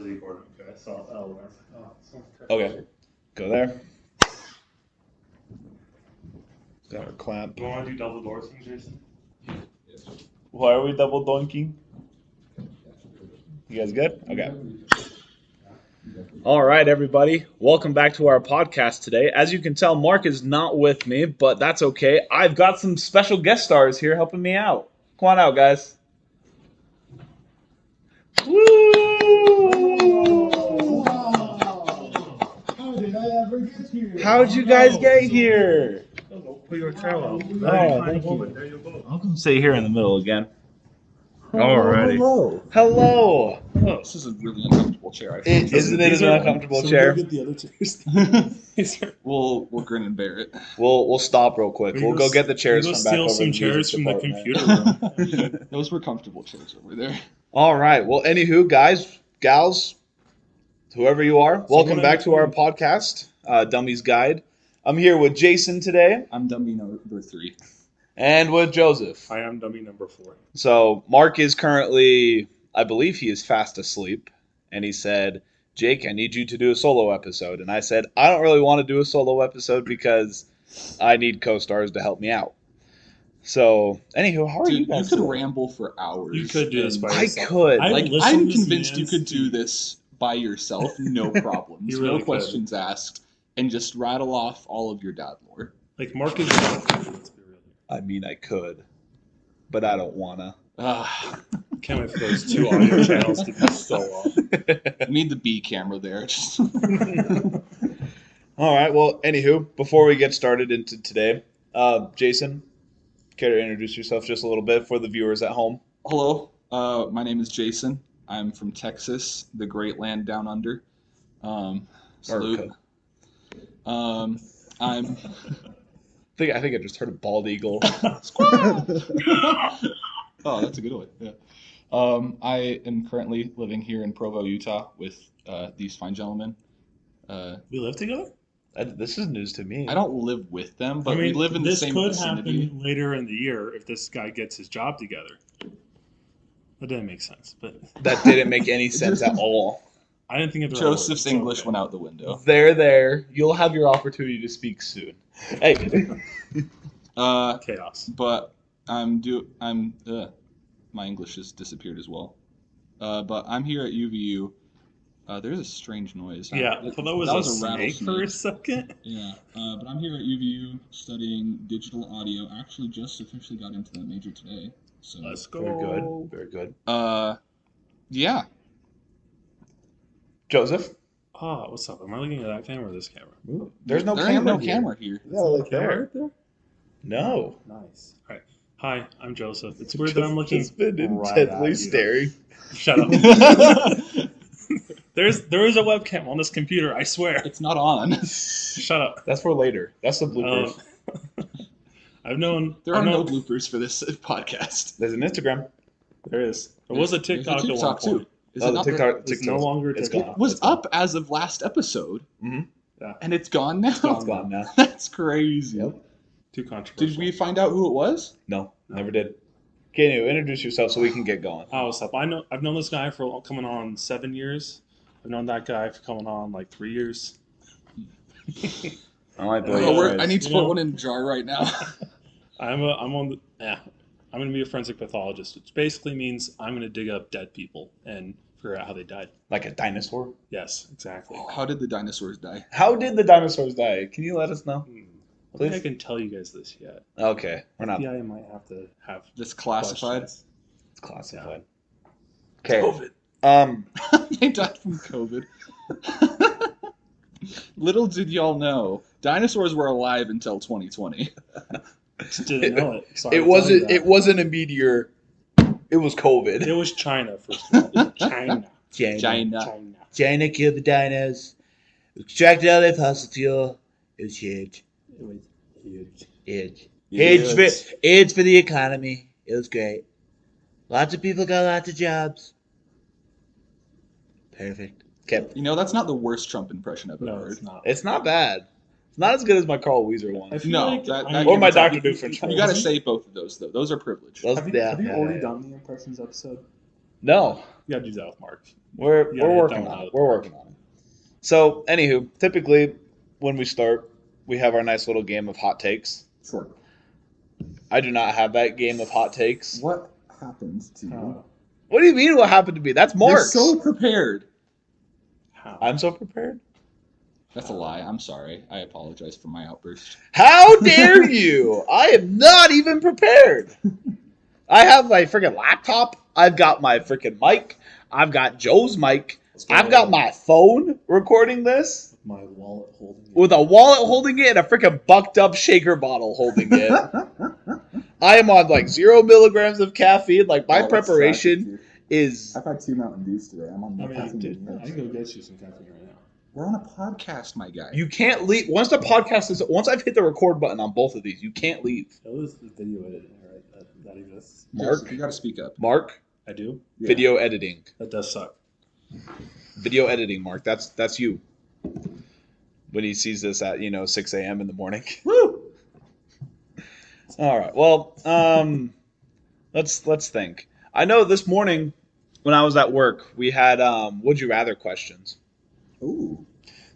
Okay, so that'll work. Okay, go there. Got our clamp. You want to do double dorsing, Jason? Why are we double doinking? You guys good? Okay. All right, everybody. Welcome back to our podcast today. As you can tell, Mark is not with me, but that's okay. I've got some special guest stars here helping me out. Come on out, guys. Woo! How did I ever get here? How'd you guys get here? Put your chair out. Oh, thank you. There you go. I'll come sit here in the middle again. Alrighty. Hello. This is a really uncomfortable chair. I feel. Isn't it an uncomfortable chair? Get the other chairs. We'll grin and bear it. We'll stop real quick. We'll go get the chairs Go from back steal over some in the chairs music from the department. computer room. Those were comfortable chairs over there. All right. Well, anywho, guys, gals, whoever you are, welcome back to our podcast, Dummy's Guide. I'm here with Jason today I'm dummy number 3. and with Joseph. I am dummy number 4. So Mark is currently, I believe he is fast asleep, and he said, Jake, I need you to do a solo episode. And I said, I don't really want to do a solo episode because I need co-stars to help me out. So, anywho, how are you Dude, guys you could today? ramble for hours. You could do this and- by I yourself. could. I- Like, listened I'm to convinced you Sam's could do speech. this by yourself, no problems, You really no could. questions asked, and just rattle off all of your dad lore. Like, Mark is let's be real. I mean, I could, but I don't wanna. Can't wait for those 2 audio channels to be so off. We need the B camera there. Just All right. Well, anywho, before we get started into today, Jason, care to introduce yourself just a little bit for the viewers at home? Hello, my name is Jason. I'm from Texas, the great land down under. Salute. America. I'm I think I just heard a bald eagle. Oh, that's a good one. Yeah. I am currently living here in Provo, Utah, with these fine gentlemen. We live together? This is news to me. I don't live with them, but I mean, we live in the this same could vicinity. happen later in the year if this guy gets his job together. That didn't make sense, but That didn't make any sense at all. I didn't think of the right word. Joseph's It's English okay. went out the window. There. You'll have your opportunity to speak soon. Hey. Chaos. But my English has disappeared as well. But I'm here at UVU. There's a strange noise. Yeah, I thought that was a snake for a rattlesnake. second. Yeah, but I'm here at UVU studying digital audio. Actually, just officially got into that major today. So, Let's go. Very good. yeah. Joseph? Ah, what's up? Am I looking at that camera or this camera? There's no there camera ain't no here. camera here. Yeah, like Camera that. right there? No. Nice. All right. Hi, I'm Joseph. It's weird that I'm looking Just been right intently at you. staring. Shut up. There is a webcam on this computer. I swear. It's not on. Shut up. That's for later. That's the bloopers. I've known. There I've are no known- bloopers for this podcast. There's an Instagram. There is. There was a There's TikTok at one TikTok point. too. Is Oh, it the not? TikTok. It's no longer It's TikTok. gone. It was It's gone. up as of last episode, Mhm. and it's gone now. It's gone now. That's crazy. Yep. Too controversial. Did we find out who it was? No, never did. Okay, anyway, introduce yourself so we can get going. Oh, what's up? I've known this guy for coming on 7 years. I've known that guy for coming on like 3 years. I like the way Oh, you we're- phrase. I need to You put know- one in a jar right now. I'm gonna be a forensic pathologist, which basically means I'm gonna dig up dead people and figure out how they died. Like a dinosaur. Yes, exactly. How did the dinosaurs die? How did the dinosaurs die? Can you let us know? I don't think Please? I can tell you guys this yet. Okay, we're not. FBI might have to have This classified? questions. It's classified. Okay. COVID. They died from COVID. Little did y'all know, dinosaurs were alive until 2020. Just didn't know it. Sorry It to tell you wasn't. that. It wasn't a meteor. It was COVID. It was China first of all. China. China. China killed the dinos. Extracted all their fossil fuel. It was huge. It was huge. Huge. Yes. Huge for the economy. It was great. Lots of people got lots of jobs. Perfect. Okay. You know, that's not the worst Trump impression I've ever No, heard. it's not. It's not bad. It's not as good as my Carl Weezer one. I feel No, like that- I- that- Or my you- Dr. Doofenshmirtz. You gotta say both of those, though. Those are privileged. Those- Have you yeah, already yeah. done the impressions episode? No. You gotta do that with Mark. We're You gotta hit working that one on out it. of the We're park. working on it. So, anywho, typically when we start, we have our nice little game of hot takes. Sure. I do not have that game of hot takes. What happens to you? How? What do you mean? What happened to me? That's You're Mark's. so prepared. How? I'm so prepared. That's a lie. I'm sorry. I apologize for my outburst. How dare you? I am not even prepared. I have my freaking laptop. I've got my freaking mic. I've got Joe's mic. I've got my phone recording this my wallet holding it. with a wallet holding it and a freaking bucked up shaker bottle holding it. I am on like 0 milligrams of caffeine. Like my Oh, that's preparation is. I've had 2 Mountain Dews today. I'm on I no mean, caffeine dude, yet. I can go get you some caffeine right now. We're on a podcast, my guy. You can't leave once the podcast is. Once I've hit the record button on both of these, you can't leave. That was the video editing, right? That exists. Mark, You got to speak up. Mark, I do. Yeah. video editing, That does suck. video editing. Mark, that's you. When he sees this at 6 a.m. in the morning. Woo! All right. Well, let's think. I know this morning when I was at work, we had would you rather questions. Ooh.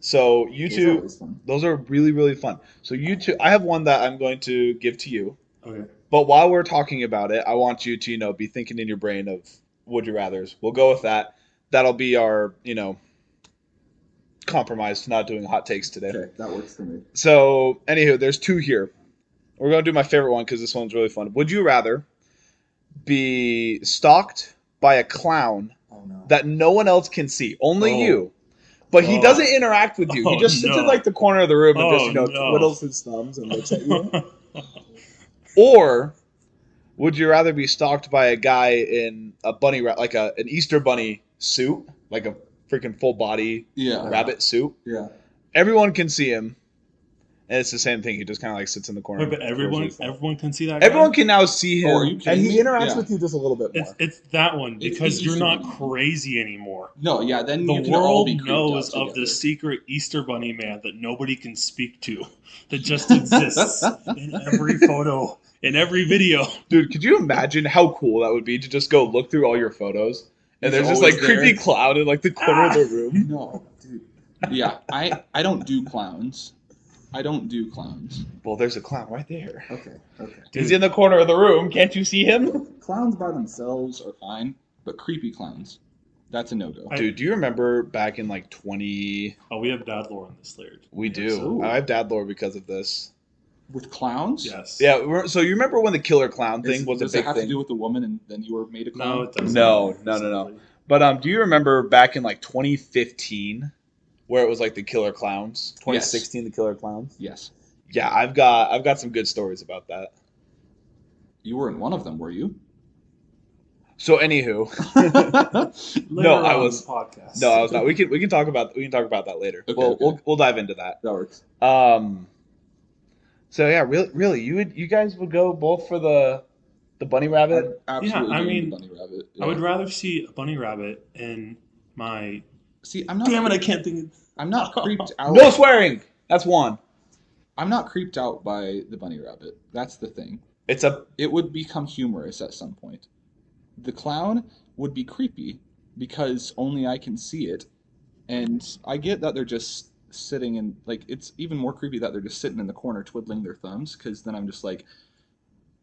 So you Those are two, always fun. those are really really fun. So you two, I have one that I'm going to give to you. Okay. But while we're talking about it, I want you to be thinking in your brain of would you rather's. We'll go with that. That'll be our compromise to not doing hot takes today. Okay, that works for me. So anywho, there's two here. We're going to do my favorite one because this one's really fun. Would you rather be stalked by a clown Oh no. that no one else can see, only Oh. you, but he Oh. doesn't interact with you? He Oh, just sits in no. like the corner of the room and Oh, just no. twiddles his thumbs and looks at you. Or would you rather be stalked by a guy in a bunny like an Easter bunny suit, like a freaking full body Yeah. rabbit suit? Yeah. Everyone can see him, and it's the same thing. He just kind of like sits in the corner. Wait, but and twirls his thumb. everyone can see that guy? Everyone can now see him, Oh, are you and kidding he me? interacts Yeah. with you just a little bit more. It's that one It's because the you're Easter not Bunny. crazy anymore. No, yeah, then The you can all be world creeped knows out of the together. secret Easter Bunny man that nobody can speak to, that just exists in every photo, in every video. Dude, could you imagine how cool that would be to just go look through all your photos and He's there's just always like creepy there. clown in like the corner of the room? No, dude. Yeah, I don't do clowns. I don't do clowns. Well, there's a clown right there. Okay, okay. He's in the corner of the room. Can't you see him? Clowns by themselves are fine, but creepy clowns, that's a no-go. Dude, do you remember back in like 20? Oh, we have dad lore on this layer. We do. Ooh. I have dad lore because of this. With clowns? Yes. Yeah. So you remember when the killer clown thing was a Does big it have thing? to do with the woman and then you were made a clown? No, it doesn't. No. But do you remember back in like 2015, where it was like the killer clowns? 2016, the killer clowns. Yes. Yeah, I've got some good stories about that. You weren't one of them, were you? So anywho, Later No, I on was- the podcast. no, I was not. We can talk about that later. Okay, we'll, okay. we'll dive into that. That works. So yeah, really, you guys would go both for the bunny rabbit? Absolutely Yeah, I doing mean, the bunny rabbit. I would Yeah. rather see a bunny rabbit in my. See, I'm not. Damn it! I can't think. I'm not creeped out. No swearing. That's one. I'm not creeped out by the bunny rabbit. That's the thing. It's a It would become humorous at some point. The clown would be creepy because only I can see it, and I get that they're just sitting in like it's even more creepy that they're just sitting in the corner twiddling their thumbs because then I'm just like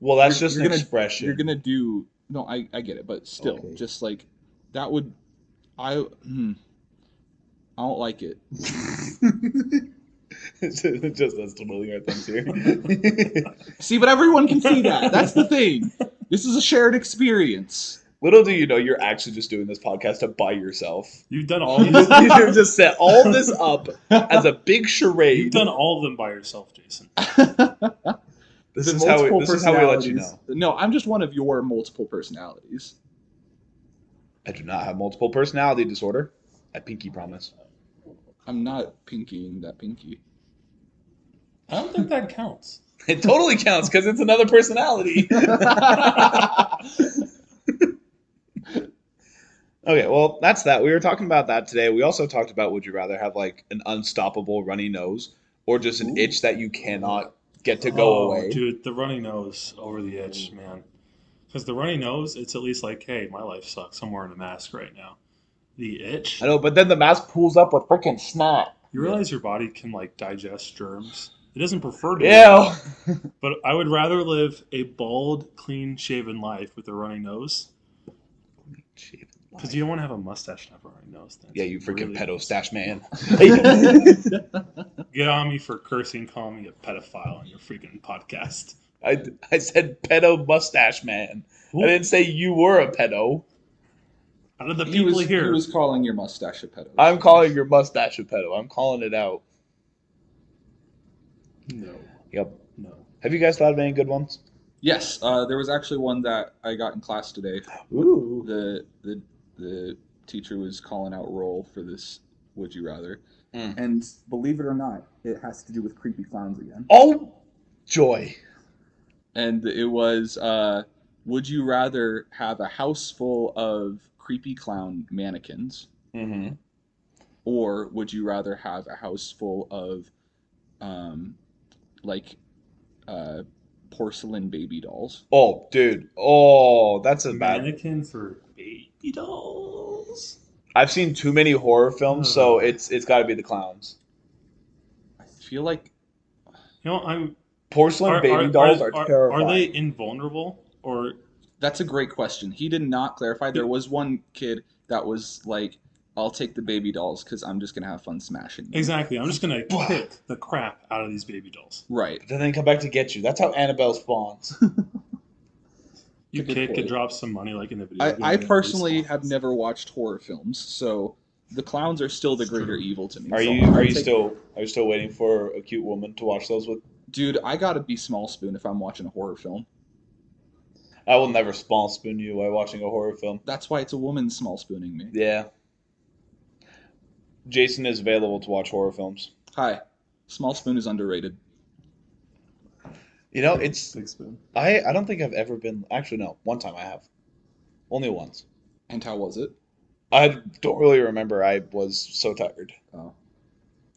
well. That's You're- just you're an gonna- expression. you're gonna do no I get it but still Okay. just like that would I I don't like it. It's just us twiddling our thumbs here. See, but everyone can see that. That's the thing. This is a shared experience. Little do you know, you're actually just doing this podcast by yourself. You've done all. You just set all this up as a big charade. You've done all of them by yourself, Jason. This The is how we multiple let you know. personalities- No, I'm just one of your multiple personalities. I do not have multiple personality disorder. I pinky promise. I'm not pinkying that pinky. I don't think that counts. It totally counts because it's another personality. Okay, well, that's that. We were talking about that today. We also talked about would you rather have like an unstoppable runny nose or just an Ooh. itch that you cannot get to go Oh, away. dude, the runny nose over the itch, man. Because the runny nose, it's at least like, hey, my life sucks. I'm wearing a mask right now. The itch, I know, but then the mask pulls up with freaking snot. you realize your body can like digest germs. It doesn't prefer to do Yeah. that, but I would rather live a bald, clean-shaven life with a runny nose because you don't want to have a mustache and have a runny nose. Then Yeah, you freaking really pedo gross. stash man. Get on me for cursing, calling me a pedophile on your freaking podcast. I said pedo mustache man. Who, I didn't say you were a pedo. out of the He people was here, he was calling your mustache a pedo. I'm calling your mustache a pedo. I'm calling it out. no, Yep. no. Have you guys thought of any good ones? Yes, there was actually one that I got in class today. Ooh. The teacher was calling out roll for this would you rather. Mm. And believe it or not, it has to do with creepy clowns again. Oh, joy. And it was would you rather have a house full of creepy clown mannequins, Mm-hmm. or would you rather have a house full of like porcelain baby dolls? Oh, dude. Oh, that's a bad. Mannequin for baby dolls. I've seen too many horror films, so Ugh. it's got to be the clowns. I feel like You know, I'm. Porcelain baby dolls are Are terrifying. they invulnerable or that's a great question. He did not clarify. There was one kid that was like, I'll take the baby dolls because I'm just going to have fun smashing them. exactly? I'm just gonna kick the crap out of these baby dolls. Right. Then they come back to get you. That's how Annabelle spawns. You Good kick point. and drop some money like in the video. game, I and it personally respawns. have never watched horror films, so the clowns are still the greater evil to me. Are So you I'm are gonna you take- still waiting for a cute woman to watch those with? Dude, I gotta be small spoon if I'm watching a horror film. I will never small spoon you while watching a horror film. That's why it's a woman small spooning me. Yeah. Jason is available to watch horror films. Hi. Small spoon is underrated. You know, it's Big spoon. I don't think I've ever been. Actually, no. One time I have. Only once. And how was it? I don't really remember. I was so tired. Oh.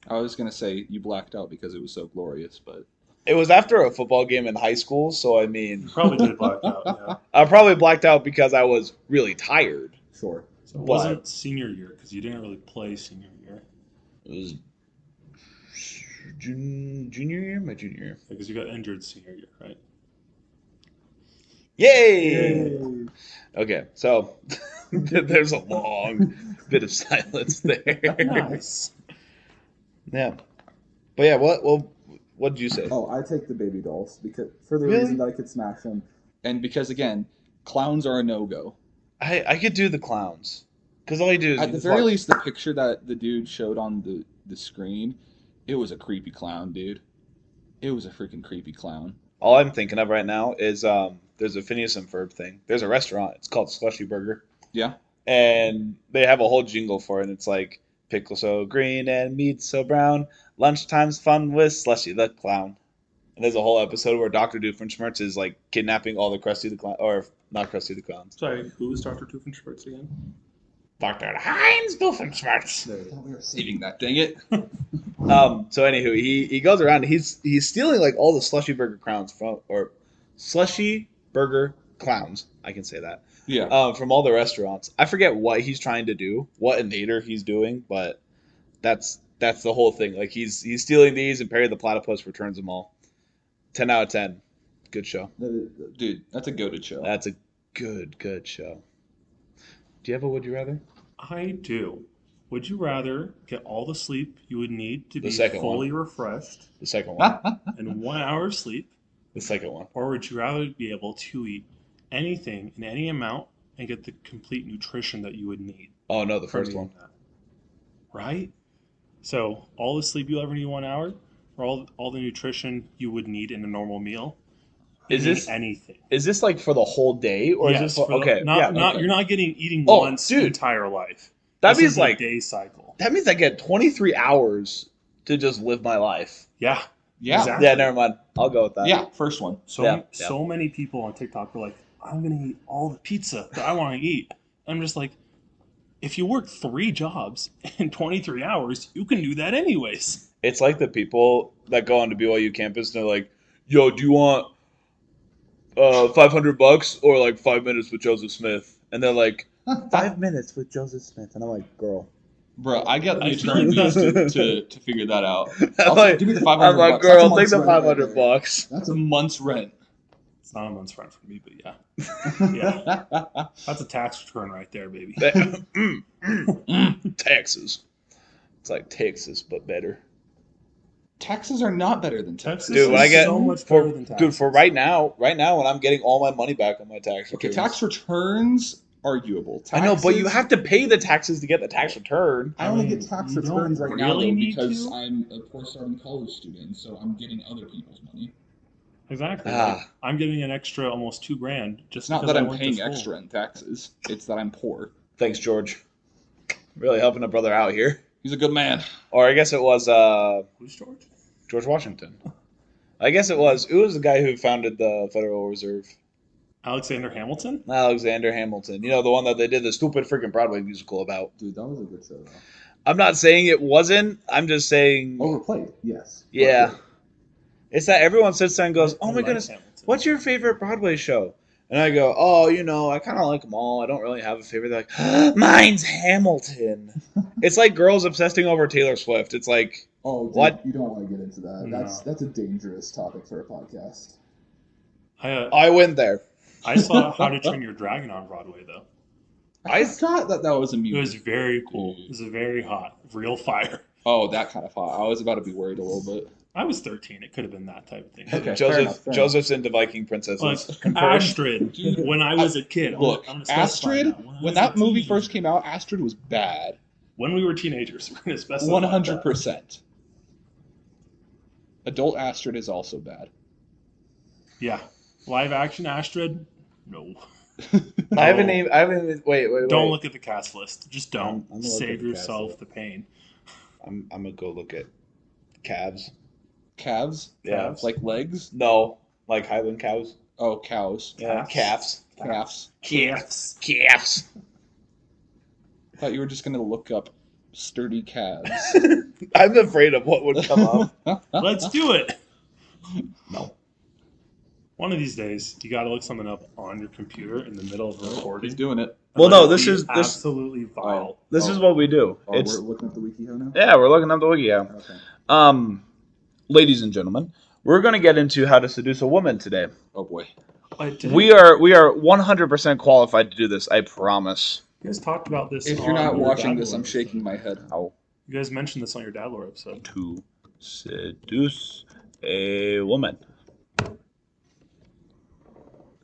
I was gonna say you blacked out because it was so glorious, but It was after a football game in high school, so I You mean, probably did black out. Yeah. I probably blacked out because I was really tired. sure. So it But- wasn't senior year because you didn't really play senior year It was junior year, my junior year. because you got injured senior year, right? Yay! Okay, so there's a long bit of silence there. Nice. Yeah, but yeah, what did you say? Oh, I take the baby dolls because for the Really? reason that I could smash them, and because again, clowns are a no-go. I could do the clowns because all you do is At you the just very walk- least, the picture that the dude showed on the screen, it was a creepy clown, dude. It was a freaking creepy clown. All I'm thinking of right now is there's a Phineas and Ferb thing. There's a restaurant. It's called Slushy Burger. Yeah. And they have a whole jingle for it. And it's like pickle so green and meat so brown. Lunchtime's fun with Slushy the Clown. And there's a whole episode where Dr. Doofenshmirtz is like kidnapping all the Krusty the Clown, or not Krusty the Clowns. Sorry, who was Dr. Doofenshmirtz again? Dr. Heinz Doofenshmirtz. We were saving that. Dang it. So anywho, he goes around. And he's stealing like all the Slushy Burger clowns or Slushy Burger clowns. I can say that. Yeah. From all the restaurants. I forget what he's trying to do, what inator he's doing, but that's the whole thing. Like he's stealing these, and Perry the Platypus returns them all. 10 out of 10. Good show. Dude, that's a goated show. That's a good show. Do you have a would you rather? I do. Would you rather get all the sleep you would need to The be second fully refreshed The second one. in 1 hour of sleep, The second one. or would you rather be able to eat anything in any amount and get the complete nutrition that you would need? Oh no, the from first eating one. that? Right? So all the sleep you'll ever need in 1 hour, or all the nutrition you would need in a normal meal. Is Eating this anything? is this like for the whole day, or Yes, is this for, for the- okay? Not, yeah, not okay. you're not getting eating Oh, once dude. entire life. That This means is a like day cycle. that means I get 23 hours to just live my life. Yeah. Yeah. Exactly. Yeah, never mind. I'll go with that. Yeah, first one. So Yeah. so many people on TikTok are like, I'm gonna eat all the pizza that I want to eat. I'm just like, if you work 3 jobs in 23 hours, you can do that anyways. It's like the people that go onto BYU campus and they're like, "Yo, do you want $500 or like 5 minutes with Joseph Smith, and they're like 5 minutes with Joseph Smith, and I'm like, girl, Bro, I got the I feel like attorneys that's- to figure that out. I'm like, Give me the I'm 500 like, bucks. That's a girl, take month's the rent right 500 there. bucks. That's a month's rent. It's not a month's rent for me, but yeah. That's a tax return right there, baby. Taxes. It's like Texas, but better. Taxes are not better than Texas Texas. Dude, when I is get so much for better than taxes. dude for right now, when I'm getting all my money back on my tax Okay, returns. tax returns, arguable. I know, but you Taxes- have to pay the taxes to get the tax return. I only I mean, get tax you returns don't right now really though need because to. I'm a poor starting college student, so I'm getting other people's money. Exactly. Ah. Like, I'm getting an extra almost $2,000 just It's not because that I I'm went to paying school. extra in taxes; it's that I'm poor. Thanks, George. Really helping a brother out here. He's a good man. Or I guess it was Who's George? George Washington. I guess it was. Who was the guy who founded the Federal Reserve? Alexander Hamilton? Alexander Hamilton. You know, the one that they did the stupid freaking Broadway musical about. Dude, that was a good show though. I'm not saying it wasn't. I'm just saying. Overplayed, yes. Yeah. Overplayed. It's that everyone sits there and goes, "Oh I my like goodness, Hamilton. what's your favorite Broadway show?" And I go, "Oh, I kind of like them all. I don't really have a favorite." They're like, "Mine's Hamilton." It's like girls obsessing over Taylor Swift. It's like, Oh, dude, What? You don't want to get into that. No. That's a dangerous topic for a podcast. I went there. I saw How to Train Your Dragon on Broadway, though. I forgot that was a It music. was very cool. It was a very hot, real fire. Oh, that kind of hot. I was about to be worried a little bit. I was 13. It could have been that type of thing. Okay. fair enough, fair Joseph's into Viking princesses. Like Confirmed. Astrid, Dude, when I was a kid. Look, I'm gonna specify Astrid, that. I when was that a movie teenager. first came out, Astrid was bad. When we were teenagers, we're going to specify 100%. Adult Astrid is also bad. Yeah. Live action Astrid? No. I haven't even. Wait. Don't look at the cast list. Just don't. I'm gonna look at Save the cast yourself list. the pain. I'm gonna go look at calves. Calves? Yeah. Like legs? No, like Highland cows. Oh, cows. Yeah, calves. Calves. Calves. I thought you were just going to look up sturdy calves. I'm afraid of what would come up. Let's do it. No. One of these days, you got to look something up on your computer in the middle of a He's recording. doing it. Well, Let no, it this be is- this- absolutely vile. This is what we do. Oh, It's we're looking at the WikiHow now? yeah, we're looking up the wiki. Yeah. Okay. Ladies and gentlemen, we're gonna get into how to seduce a woman today. Oh, boy. But did We are 100% qualified to do this. I promise. You guys talked about this. If you're on not your watching Dad this, Lore I'm episode. shaking my head. How You guys mentioned this on your Dad Lore episode. to seduce a woman.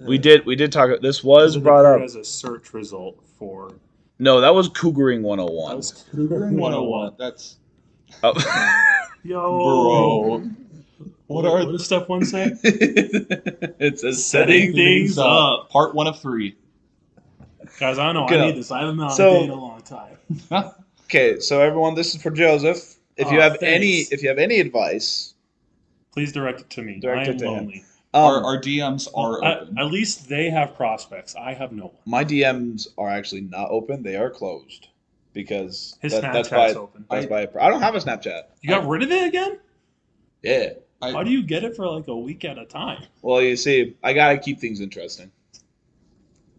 We did talk. This was It brought appeared up. as a search result for. No, that was Cougering 101. That was Cougering 101. That's... Oh. Yo, Bro. What does step one say? It says Setting things up. Part 1 of 3. Guys, I know Good. I need this. I haven't been on So- a date in a long time. Okay, so everyone, this is for Joseph. If you Aw, have thanks. any advice, Please direct it to me. Direct I it am to him. lonely. Our DMs are At, open. at least they have prospects. I have no one. my DMs are actually not open; they are closed because His that's Snapchat's by open. that's by. I don't have a Snapchat. You got rid of it again? Yeah. How do you get it for like a week at a time? Well, you see, I gotta keep things interesting.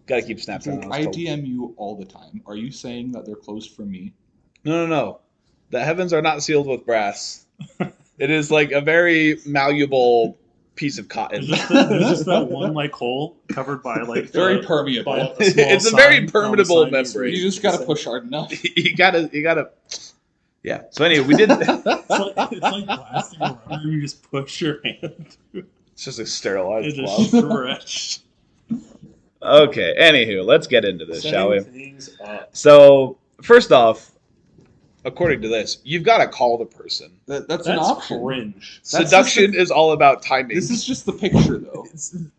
Gotta keep Snapchat Dude, on. I DM you all the time. Are you saying that they're closed for me? No. The heavens are not sealed with brass. It is like a very malleable piece of cotton. There's just that one like hole covered by like Very the- permeable. by a small It's a very sign. permeable On the sign membrane. You just gotta push hard enough. you gotta. Yeah. So anyway, we did. It's like blasting a rubber. You just push your hand through. It's just a sterilized It just glove. stretch. Okay. Anywho, let's get into this, shall we? Setting things up. So first off, according to this, you've got to call the person. That's an That's option. cringe. That's Seduction is all about timing. This is just the picture, though.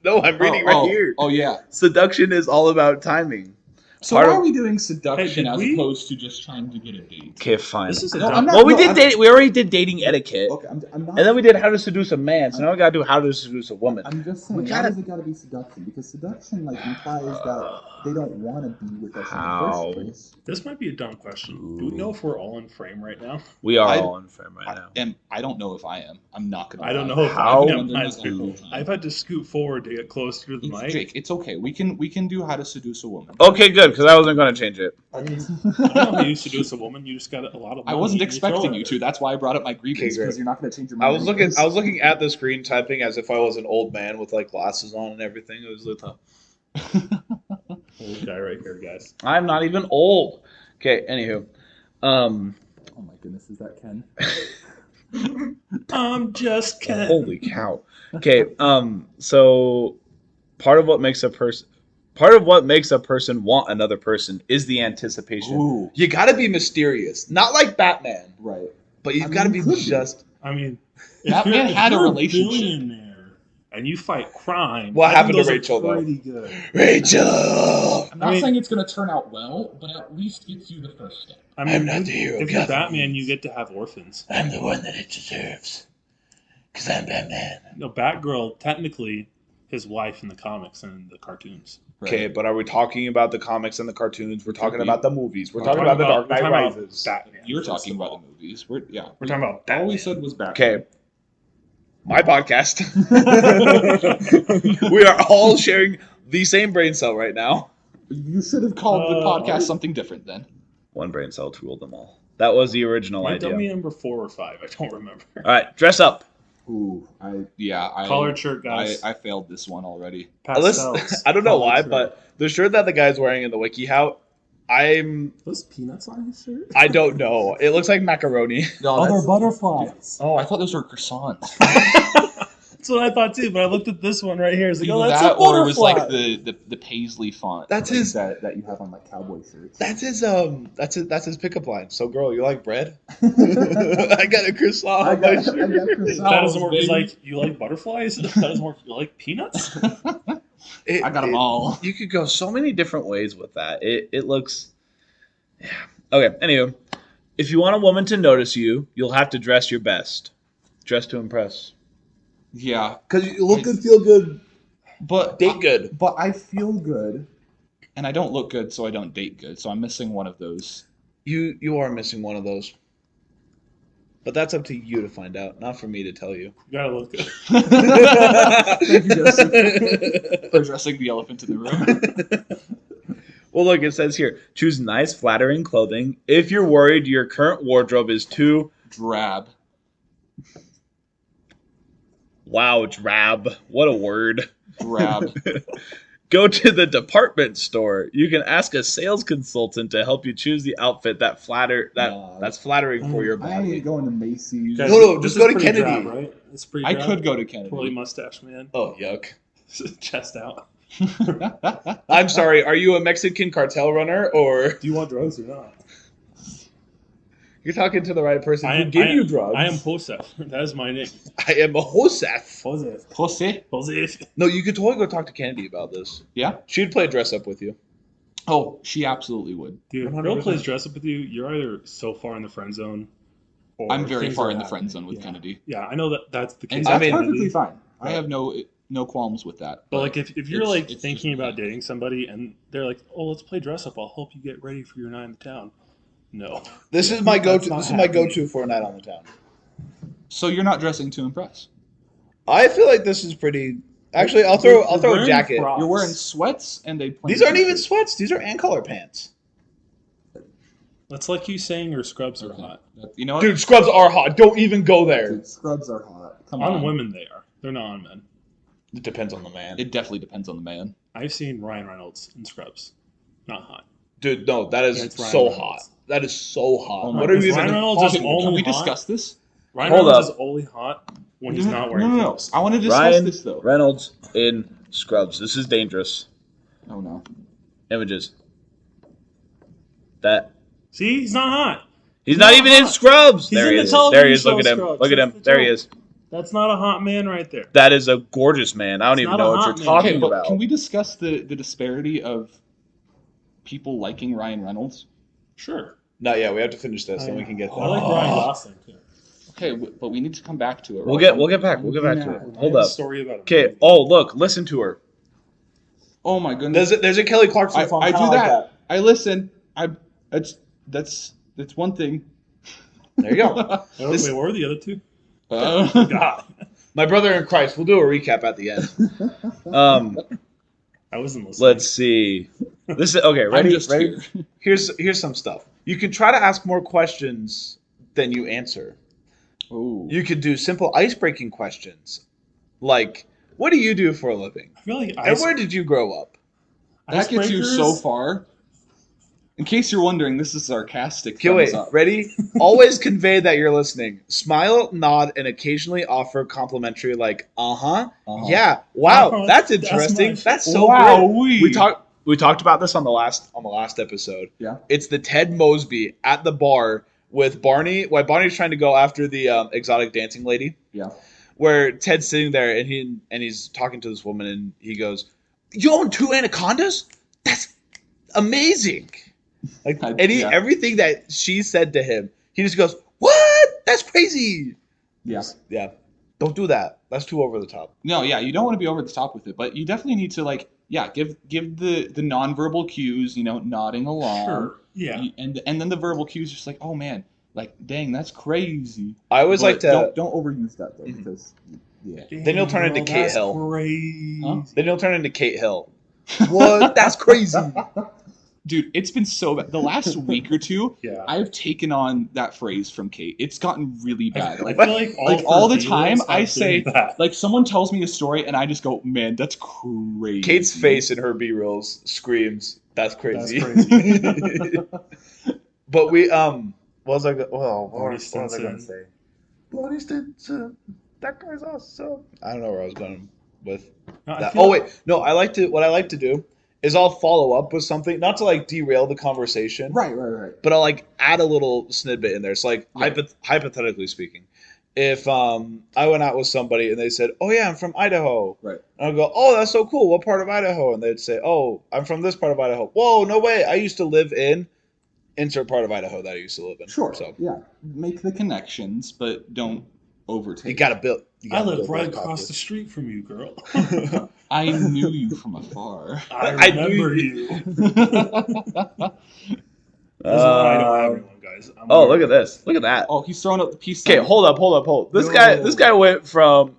No, I'm reading oh, right here. Oh, yeah. Seduction is all about timing. So Part why of- are we doing seduction Hey, did as we- opposed to just trying to get a date? Okay, fine. This is a No, dumb. I'm not- Well, we no, did I'm- date. We already did dating etiquette, Okay, I'm not. and then we did how to seduce a man. So now we gotta do how to seduce a woman. I'm just We saying, gotta- why does it gotta be seduction? Because seduction like implies that they don't want to be with us How? in the first place. This might be a dumb question. Do we know if we're all in frame right now? We are I- all in frame right now. I don't know if I am. I'm not gonna. I don't lie. know if How? I've I've got done mine this the whole time. I've had to scoot forward to get closer to the mic. Jake, it's okay. We can do how to seduce a woman. Okay, good, because I wasn't gonna change it. I mean, I know how you seduce a woman. You just got a lot of I money wasn't and you throw expecting it you at to. her. That's why I brought up my grievance Okay, great. because you're not gonna change your I mind. was looking at the screen typing as if I was an old man with like glasses on and everything. It was like, Old guy right here, guys. I'm not even old. Okay, anywho, Oh my goodness, is that Ken? I'm just kidding. holy cow. Okay, so part of what makes a person want another person is the anticipation. Ooh, You gotta be mysterious, not like Batman, right. but you've I mean, gotta you be could be. just. I mean, That man had a you're relationship. billionaire and you fight crime. What I think happened to those are Rachel, though? Pretty good. Rachel, I'm not I mean- saying it's gonna turn out well, but at least gets you the first step. I mean, I'm not the hero, if you're Gotham Batman, is. you get to have orphans. I'm the one that it deserves, because I'm Batman. No, Batgirl, technically, his wife in the comics and the cartoons. Okay, but are we talking about the comics and the cartoons? We're talking be. about the movies. We're We're talking about the Dark we're Knight talking about Rises. Batman. You're first talking of about all. the movies. We're We're talking about all Batman. we said was Batman. Okay. My podcast. We are all sharing the same brain cell right now. You should have called the Uh, podcast something different then. One brain cell to rule them all. That was the original Might idea. tell me number 4 or 5. I don't remember. All right, dress up. Ooh, I Collared shirt, guys. I failed this one already. Pastels. I don't know why, Collared shirt. but the shirt that the guy's wearing in the WikiHow, Those peanuts on his shirt? I don't know. It looks like macaroni. No, they're butterflies. Oh, I thought those were croissants. That's what I thought too, but I looked at this one right here. It's like, Either oh, that's that a or it was butterfly. like the paisley font. That's like his- that you have on like cowboy shirts. That's his pickup line. So, girl, you like bread? I got a croissant on my shirt. That doesn't work. It's baby. like, you like butterflies? That doesn't work. You like peanuts? It- I got them it- all. You could go so many different ways with that. It looks. Yeah. Okay. Anyway, if you want a woman to notice you, you'll have to dress your best. Dress to impress. Yeah, Because you look good, feel good, but date good. But I feel good, and I don't look good, so I don't date good. So I'm missing one of those. You are missing one of those. But that's up to you to find out, not for me to tell you. You gotta look good. Thank you, Joseph, for addressing the elephant in the room. Well, look, it says here, choose nice, flattering clothing. If you're worried your current wardrobe is too... Drab. Wow, drab. What a word. Drab. Go to the department store. You can ask a sales consultant to help you choose the outfit that's flattering for your I body. ain't going to Macy's. Guys, No, this just go is to pretty Kennedy. Drab, right? It's pretty I drab. could go to Kennedy. Twirly mustache man. Oh, yuck. Chest out. I'm sorry, are you a Mexican cartel runner or Do you want drugs or not? you're talking to the right person who give you drugs? I am Josef. That is my name. I am a Josef. Josef. Jose. Josef. No, you could totally go talk to Kennedy about this. Yeah. She'd play dress up with you. Oh, she absolutely would. Dude, if a 100%. girl plays dress up with you, you're either so far in the friend zone or I'm very things far are in the happening. friend zone with Yeah. Kennedy. Yeah, I know that's the case. And with that's mean- perfectly Kennedy. fine. I Right. have no qualms with that. But like if you're like it's thinking just- about dating somebody and they're like, "Oh, let's play dress up. I'll help you get ready for your night in the town." No. This is my That's go-to. not This is my happening. go-to for a night on the town. So you're not dressing to impress. I feel like this is pretty. Actually, I'll throw a wearing jacket. frock. You're wearing sweats and a plain These aren't even t-shirt. sweats. These are ant color pants. That's like you saying your scrubs are Okay. hot. You know what? Dude, scrubs are hot. Don't even go there. Dude, scrubs are hot. Come On on. women, they are. They're not on men. It depends on the man. It definitely depends on the man. I've seen Ryan Reynolds in scrubs. Not hot. Dude, no, that is Yeah, it's Ryan so Reynolds. hot. That is so hot. Oh my What are God. you Ryan even? Reynolds is Can only we hot. discuss this? Ryan Hold Reynolds up. is only hot when he's not wearing No. clothes. I want to discuss Ryan this though. Reynolds in scrubs. This is dangerous. Oh no. Images. That See, he's not hot. he's not even in hot. scrubs. He's There in he the is. television There he is. Look show at him. Scrubs. Look at him. That's the There he joke. is. That's not a hot man right there. That is a gorgeous man. I don't It's even not know a what hot you're man. talking Okay, but about. can we discuss the disparity of people liking Ryan Reynolds? Sure. Not yet. We have to finish this, then we can get I there. like Ryan Gosling too. Okay, but we need to come back to it. We'll right? get back. We'll get back to it. I Hold have a up. story about a Okay. movie. Oh, look. Listen to her. Oh my goodness. There's a Kelly Clarkson song. I do kinda like that. I listen. That's one thing. There you go. Oh, This- wait, what were the other two? Uh, God, My brother in Christ. We'll do a recap at the end. I wasn't listening. Let's see. This is okay. I'm Ready? just Ready? here. Here's some stuff. You can try to ask more questions than you answer. Oh. You could do simple ice-breaking questions, like, "What do you do for a living? I feel like And where did you grow up?" That gets you so icebreakers- far. In case you're wondering, this is sarcastic. Okay, wait. thumbs up. Ready? Always convey that you're listening. Smile, nod, and occasionally offer complimentary, like, "Uh-huh, Uh-huh. yeah, wow, Uh-huh, that's that's interesting. my That's so Wow, great." We talked about this on the last episode. Yeah. It's the Ted Mosby at the bar with Barney. Why Barney's trying to go after the exotic dancing lady. Yeah. Where Ted's sitting there and he's talking to this woman and he goes, "You own 2 anacondas? That's amazing!" Like Yeah. everything that she said to him, he just goes, "What? That's crazy!" Yeah. Yeah, don't do that. That's too over the top. No, yeah, you don't want to be over the top with it, but you definitely need to give the nonverbal cues, nodding along. Sure. Yeah. And then the verbal cues, just like, oh man, like, dang, that's crazy. I always like to. don't overuse that though, Mhm. because yeah. Then he'll turn into Kate that's Hill. Crazy. Huh? Then he'll turn into Kate Hill. What? That's crazy. Dude, it's been so bad. The last week or two, Yeah. I've taken on that phrase from Kate. It's gotten really bad. I Like, feel like all the her time, heroes I have say, been that. like, someone tells me a story and I just go, man, that's crazy. Kate's face in her B-rolls screams, "That's crazy." That's But we what was I what Barney was I gonna Stinson. say? Barney Stinson. That guy's awesome. I don't know where I was going with No, I that. feel Oh like- wait, no. What I like to do is I'll follow up with something, not to like derail the conversation, Right. but I'll like add a little snippet in there. It's like Right. hypothetically speaking, if I went out with somebody and they said, "Oh yeah, I'm from Idaho," Right. and I'll go, "Oh, that's so cool. What part of Idaho?" And they'd say, "Oh, I'm from this part of Idaho." "Whoa, no way! I used to live in insert part of Idaho that I used to live in." Sure. So Yeah. Make the connections, but don't overtake. you gotta build. You I gotta live build right that across the confidence. street from you, girl. I knew you from afar. I knew remember you. you. That's why I don't have anyone, guys. I'm Oh, weird. look at this! Look at that. Oh, he's throwing up the peace Okay, sign. hold up. This No. guy went from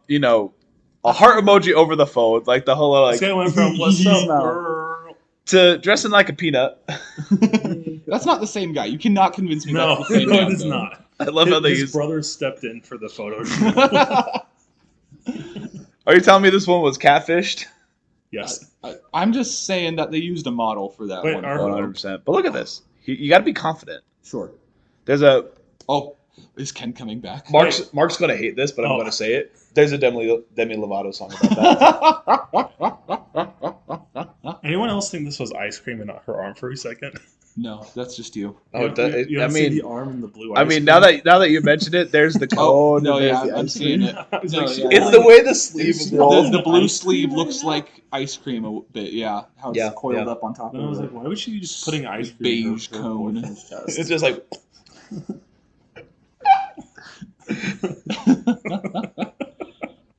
a heart emoji over the phone, like the whole This like, guy went from "What's up, Smile. girl?" to dressing like a peanut. That's not the same guy. You cannot convince me No, that's the same no, guy. it is not. I love how they His use. brother stepped in for the photo shoot. Are you telling me this one was catfished? Yes. I'm just saying that they used a model for that Wait, one. are- photo. 100%. But look at this. You got to be confident. Sure. There's a Oh, is Ken coming back? Mark's gonna hate this, but I'm Oh. gonna say it. There's a Demi Lovato song about that. Anyone else think this was ice cream and not her arm for a second? No, that's just you. Oh, You I don't see mean, the arm and the blue. I ice mean, cream? now that you mentioned it, there's the Oh, cone. no, and there's yeah, the I'm ice seeing cream. it. It's No, like she- yeah. It's the way the sleeve It's is the- rolled. The blue Ice sleeve cream looks right like ice cream a bit. Yeah, how it's Yeah, coiled yeah. up on top Then I was of like, why was she just putting ice cream Beige in her cone. boyfriend's chest? It's just like,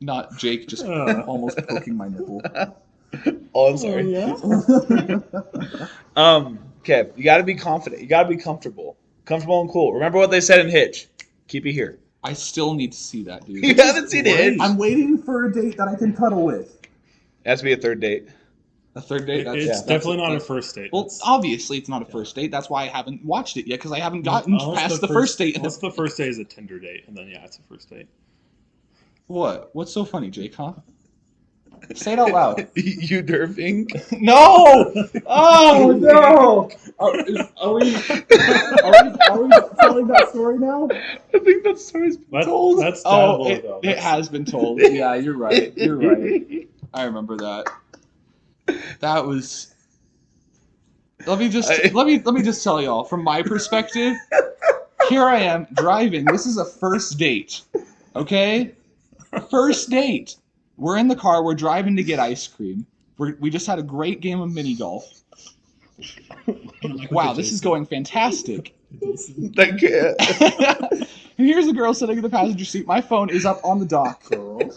Not Jake just almost poking my nipple. oh, I'm sorry. Okay, you got to be confident. You got to be comfortable and cool. Remember what they said in Hitch. Keep it here. I still need to see that, dude. You haven't seen great. Hitch. I'm waiting for a date that I can cuddle with. It has to be a third date. A third date? It's definitely not a first date. Well, That's- obviously it's not a first date. That's why I haven't watched it yet, because I haven't gotten unless past the first date. Unless the first date is a Tinder date, and then yeah, it's a first date. What? What's so funny, Jake, huh? Say it out loud. You derping? No! Oh, no! Are we telling that story now? I think that story's been That's, told. that's Oh, Dadable, though. it has been told. Yeah, you're right. You're right. I remember that. That was. Let me just tell y'all from my perspective. Here I am driving. This is a first date. Okay, first date. We're in the car. We're driving to get ice cream. We just had a great game of mini golf. And I'm like, wow, this is going fantastic. Thank you. And here's a girl sitting in the passenger seat. My phone is up on the dock, Phone.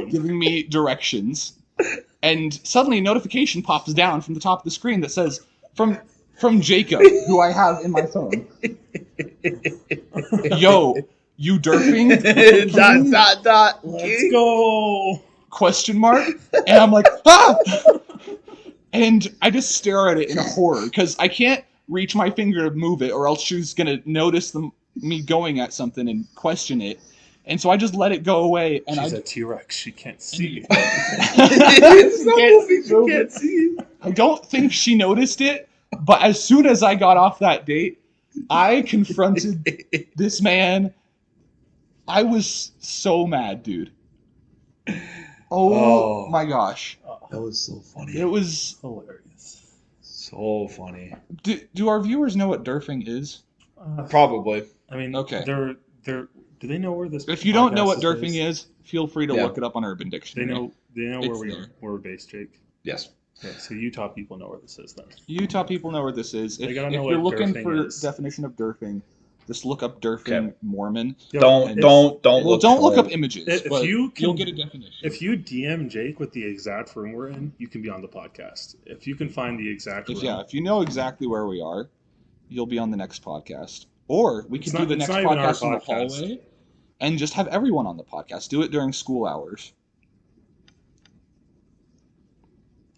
giving me directions. And suddenly a notification pops down from the top of the screen that says, from Jacob, who I have in my phone. Yo, you derping? Dot. Let's go. Question mark? And I'm like, ah! And I just stare at it in horror because I can't reach my finger to move it, or else she's gonna notice me going at something and question it. And so I just let it go away. And She's a T-Rex. She can't see. She can't see. I don't think she noticed it, but as soon as I got off that date, I confronted this man. I was so mad, dude. Oh my gosh. That was so funny. It was Hilarious. So funny. Do our viewers know what derfing is? Probably. I mean, Okay. They're. Do they know where this? If you don't know what podcast derfing is, feel free to Yeah. look it up on Urban They Dictionary. know. They know It's where there. we're based, Jake. Yes. Okay, so Utah people know where this is then. Utah people know where this is. They If gotta know you're what looking derfing for is. definition of derfing, just look up derfing Okay. Mormon. Yo, Don't if- Don't look up images. If but you can- you'll get a definition. If you DM Jake with the exact room we're in, you can be on the podcast. If you can find the exact room. If you know exactly where we are, you'll be on the next podcast. Or we It's could not- do the it's next not even our podcast in the podcast. hallway and just have everyone on the podcast. Do it during school hours.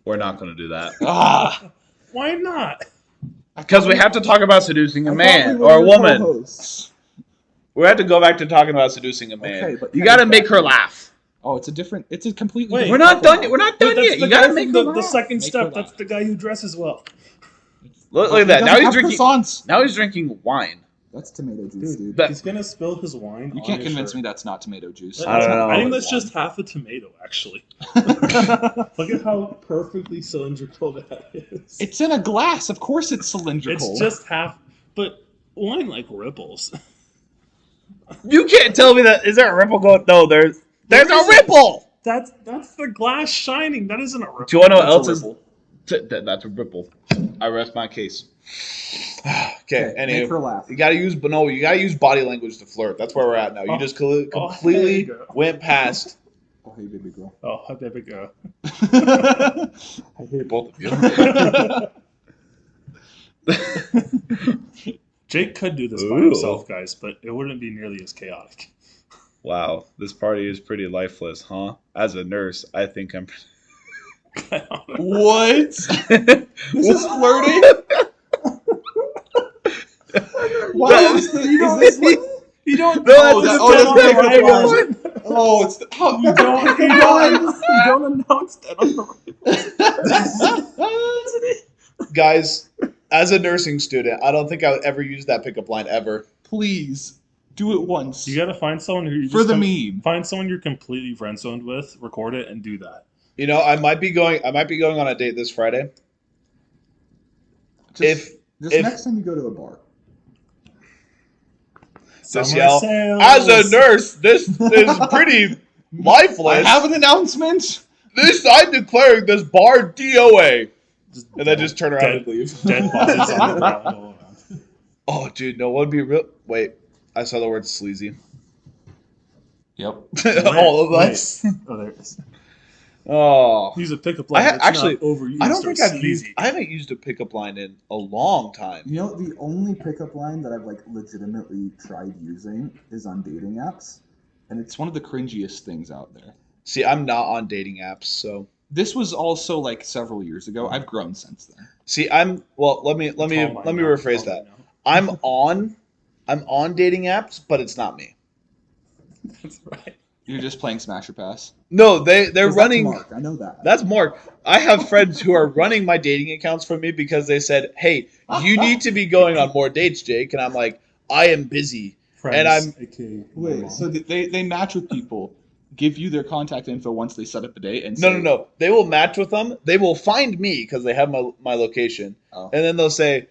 We're not going to do that. Ah! Why not? Because we have to talk about seducing a I thought man we were or a your woman. co-hosts. We have to go back to talking about seducing a man. Okay, but you can got to you make her back- laugh. Oh, it's a completely Wait, different We're not couple done. We're not done But that's yet. the You got guy to make from her the laugh. second Make step. her That's laugh. the guy who dresses well. Look He at that. doesn't Now he's have drinking. croissants. Now he's drinking wine. That's tomato juice, dude. But- He's gonna spill his wine. You on can't his convince shirt. me that's not tomato juice. I don't know. I think that's just half a tomato, actually. Look at how perfectly cylindrical that is. It's in a glass. Of course it's cylindrical. It's just half, but wine like ripples. You can't tell me that. Is there a ripple going? No, there's a isn't. ripple. That's the glass shining. That isn't a ripple. Do you want to know what That's else a is? ripple. That's a ripple. I rest my case. Okay. Make her Anyway, laugh. you gotta use body language to flirt. That's where we're at now. You Oh. just there completely you go. went past. Oh, hey, baby girl. Oh, how baby go. I hate both of you. Jake could do this by Ooh. himself, guys, but it wouldn't be nearly as chaotic. Wow, this party is pretty lifeless, huh? As a nurse, I think I'm. What? This is flirting? Why is this? You don't. No, Oh, that's that's the pickup pickup line. line. Oh, it's the. Oh, You don't announce that on the Guys, as a nursing student, I don't think I would ever use that pickup line ever. Please do it once. You gotta find someone who you For just the meme. Find someone you're completely friend zoned with, record it, and do that. You know, I might be going on a date this Friday. Just if- next time you go to a bar. Just Summer yell, sales. as a nurse, this is pretty lifeless. I have an announcement. I'm declaring this bar DOA. And then just turn around dead, and leave. dead bodies on the ground all around. Oh, dude, no one be real. Wait, I saw the word sleazy. Yep. All of Wait. us. Oh, there it is. Oh, Use a pickup line. I that's actually- not overused. I don't or think sleazy. I haven't used a pickup line in a long time. You know, the only pickup line that I've like legitimately tried using is on dating apps. And it's one of the cringiest things out there. See, I'm not on dating apps, so This was also like several years ago. I've grown since then. see, let me Tell mine rephrase now. that. I'm on dating apps, but it's not me. That's right. You're just playing Smash or Pass. No, they're 'Cause running. That's Mark. I know that. That's Mark. I have friends who are running my dating accounts for me because they said, "Hey, you need to be going on more dates, Jake." And I'm like, "I am busy." Friends, And I'm- aka Wait, so they match with people, give you their contact info once they set up a date, and No, say, no, no. They will match with them. They will find me because they have my location, Oh. and then they'll say,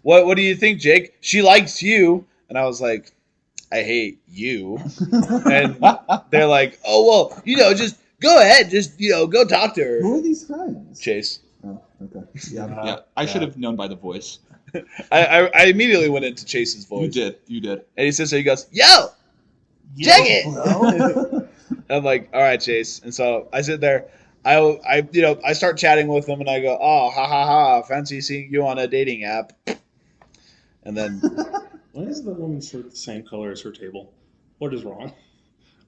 What do you think, Jake? She likes you." And I was like, "I hate you." And they're like, "Oh well, just go ahead, just go talk to her." Who are these friends? Chase. Oh, Okay. Yeah. Yeah, I should have known by the voice. I immediately went into Chase's voice. You did. And he sits there, he goes, "Yo, check it!" I'm like, "All right, Chase." And so I sit there. I start chatting with him, and I go, "Oh, ha ha ha! Fancy seeing you on a dating app." And then Why is the woman's shirt the same color as her table? What is wrong?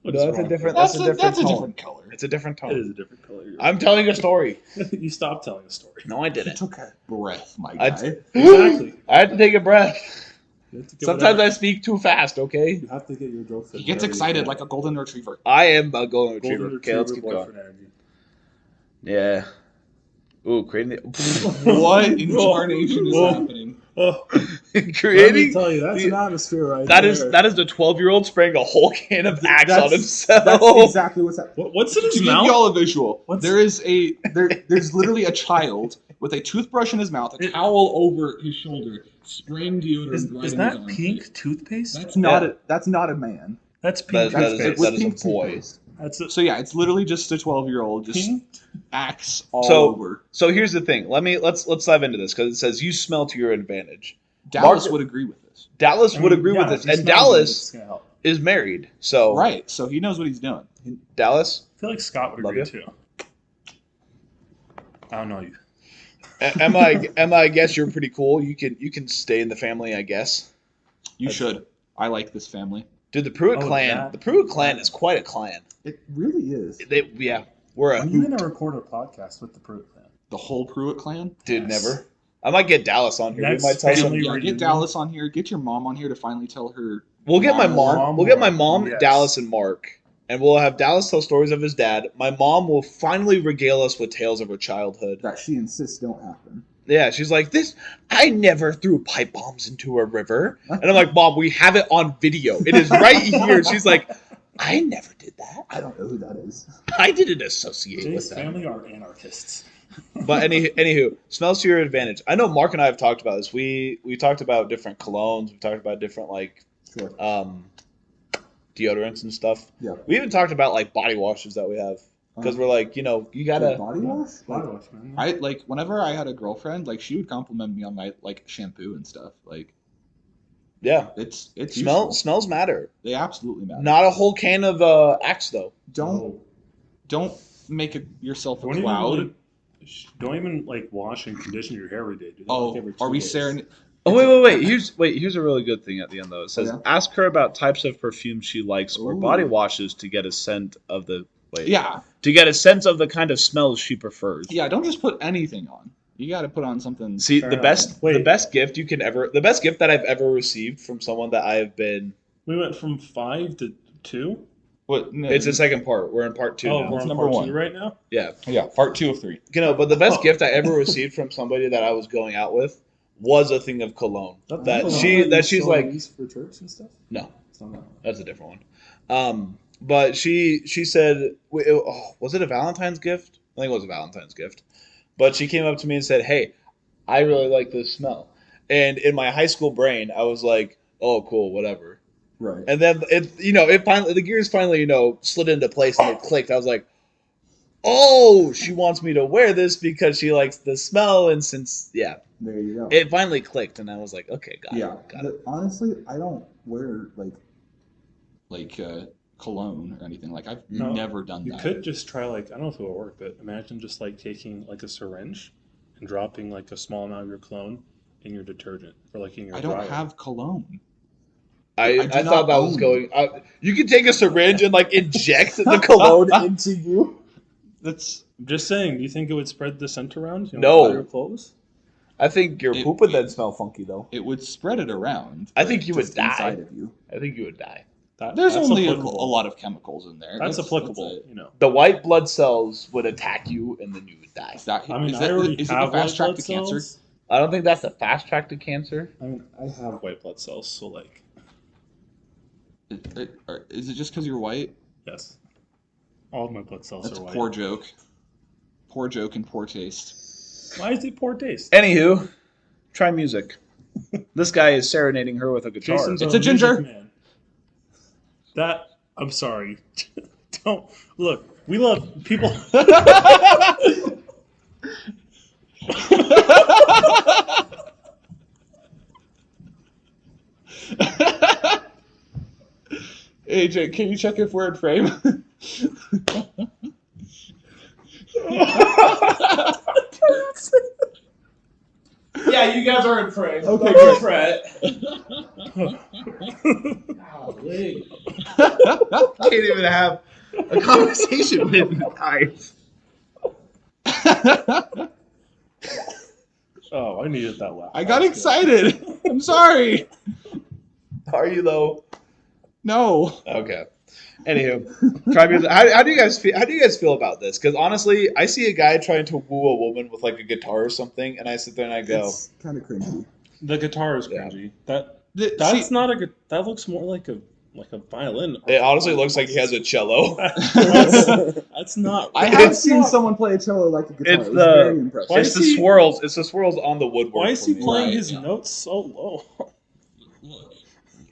What No, is that's a wrong? different- That's a a different tone. different color. it's a different It tone. is a different color. You're I'm telling a story. right. You stopped telling a story. No, I You didn't. took a breath, my I- guy. Exactly. I had to take a breath. You have to get Sometimes whatever- I speak too fast. Okay. You have to get your girlfriend. He gets whatever you excited can. like a golden retriever. I am a golden retriever. Golden Okay, let's keep retriever going. boyfriend energy. Yeah. Ooh, creating What incarnation is Whoa. happening? Oh, let me creating. tell you, that's the- an atmosphere right That there. is the 12-year-old spraying a whole can of Axe on himself. That's exactly what's happening. What's in To his give mouth? y'all a visual, What's- there's literally a child with a toothbrush in his mouth, a towel over his shoulder, spraying deodorant. Is right in his that armpit. pink toothpaste? That's That's not a man. That's That- pink that is toothpaste. a- With pink boy. toothpaste. That's a So yeah, it's literally just a 12-year-old just pink. Axe all So- over. So here's the thing. Let's dive into this because it says you smell to your advantage. Dallas Mark- would agree with this, Dallas I would mean, agree yeah, with if this, you and smell it, Dallas it's gonna help. is married. So right? So he knows what he's doing. Dallas, I feel like Scott would Love agree you. too. I don't know you. Emma, I guess you're pretty cool. You can stay in the family, I guess. You should. I like this family. Dude, the Pruitt Oh, clan. that- The Pruitt clan is quite a clan. It really is. We're a Are you hoot. gonna record a podcast with the Pruitt clan? The whole Pruitt clan. Dude, Yes. never. I might get Dallas on here. Next we might tell family some. Yeah, reunion. get Dallas on here. Get your mom on here to finally tell her. We'll get my mom. Mom We'll get my or- mom, yes. Dallas, and Mark, and we'll have Dallas tell stories of his dad. My mom will finally regale us with tales of her childhood. That she insists don't happen. Yeah, she's like, "This, I never threw pipe bombs into a river," and I'm like, "Mom, we have it on video. It is right here." She's like, "I never did that. I don't know who that is. I didn't associate Jay's with them." family are anarchists. But anywho, smells to your advantage. I know Mark and I have talked about this. We talked about different colognes. We talked about different Sure. deodorants and stuff. Yeah. We even talked about like body washes that we have because we're like, you Like gotta. body wash? Body Like, wash, man. I like whenever I had a girlfriend, like she would compliment me on my like shampoo and stuff. Like Yeah, it's smells matter. They absolutely matter. Not a whole can of Axe though. Don't make yourself a Don't even, cloud. like, don't even like wash and condition your hair every day. Do that, Oh, like, every are 2 we days. staring? Oh wait. Here's a really good thing at the end though. It says Yeah. ask her about types of perfume she likes or Ooh. body washes to get a scent of the Yeah, to get a sense of the kind of smells she prefers. yeah. Don't just put anything on. You got to put on something. See, Fair the enough. best gift that I've ever received from someone that I have been. We went from 5 to 2. What? No, It's the second part. We're in part 2 Oh, now. we're It's on number part 1. 2 right now. Yeah. yeah, part 2 of 3. But the best Oh. gift I ever received from somebody that I was going out with was a thing of cologne. That's That the she- one that you she's still like- use for church and stuff. No, It's not that one. that's a different one. But she said, was it a Valentine's gift? I think it was a Valentine's gift. But she came up to me and said, "Hey, I really like this smell." And in my high school brain, I was like, "Oh, cool, whatever." right. And then it finally, the gears finally, slid into place and it clicked. I was like, "Oh, she wants me to wear this because she likes the smell." And since, There you go. it finally clicked, and I was like, "Okay, got it." Honestly, I don't wear Like cologne or anything. Like I've No, never done You that. could just try like I don't know if it will work, but imagine just like taking like a syringe and dropping like a small amount of your cologne in your detergent or like in your. I don't dryer. have cologne. I do thought not that was own. going. You can take a syringe and like inject the cologne into you. That's I'm just saying. Do you think it would spread the scent around? No. by your clothes. I think your It- poop would then smell funky though. it would spread it around. I think you would just die. inside of you. I think you would die. There's That's only a applicable. lot of chemicals in there. That's applicable. it. You know. The white blood cells would attack you, and then you would die. Is that, I mean, is I that- already is it have the fast white track blood to cancer? cells. I don't think that's the fast track to cancer. I mean, I have white blood cells, so like, Is it just because you're white? yes, all of my blood cells That's are a white. poor joke. Poor joke and poor taste. Why is it poor taste? Anywho, try music. This guy is serenading her with a guitar. Jason's It's a a ginger. music man. That I'm sorry. Don't look. We love people. AJ, can you check if we're in frame? Yeah, you guys are in frame. Okay, Don't good. fret. Golly. Can't even have a conversation with guys. Oh, I needed that laugh. I got excited. I'm sorry. Are you though? No. Okay. Anywho, try music. How do you guys feel? How do you guys feel about this? Because honestly, I see a guy trying to woo a woman with like a guitar or something, and I sit there and I go, It's kind of cringy. The guitar is Yeah. cringy. That's See, not a. That looks more like a violin. it honestly looks like he has a cello. That's not. I have It's seen not- someone play a cello like a guitar. It's It was very the impressive. Why it's is the he- swirls. It's the swirls on the woodwork. Why is for he me. playing Right, his yeah. notes so low?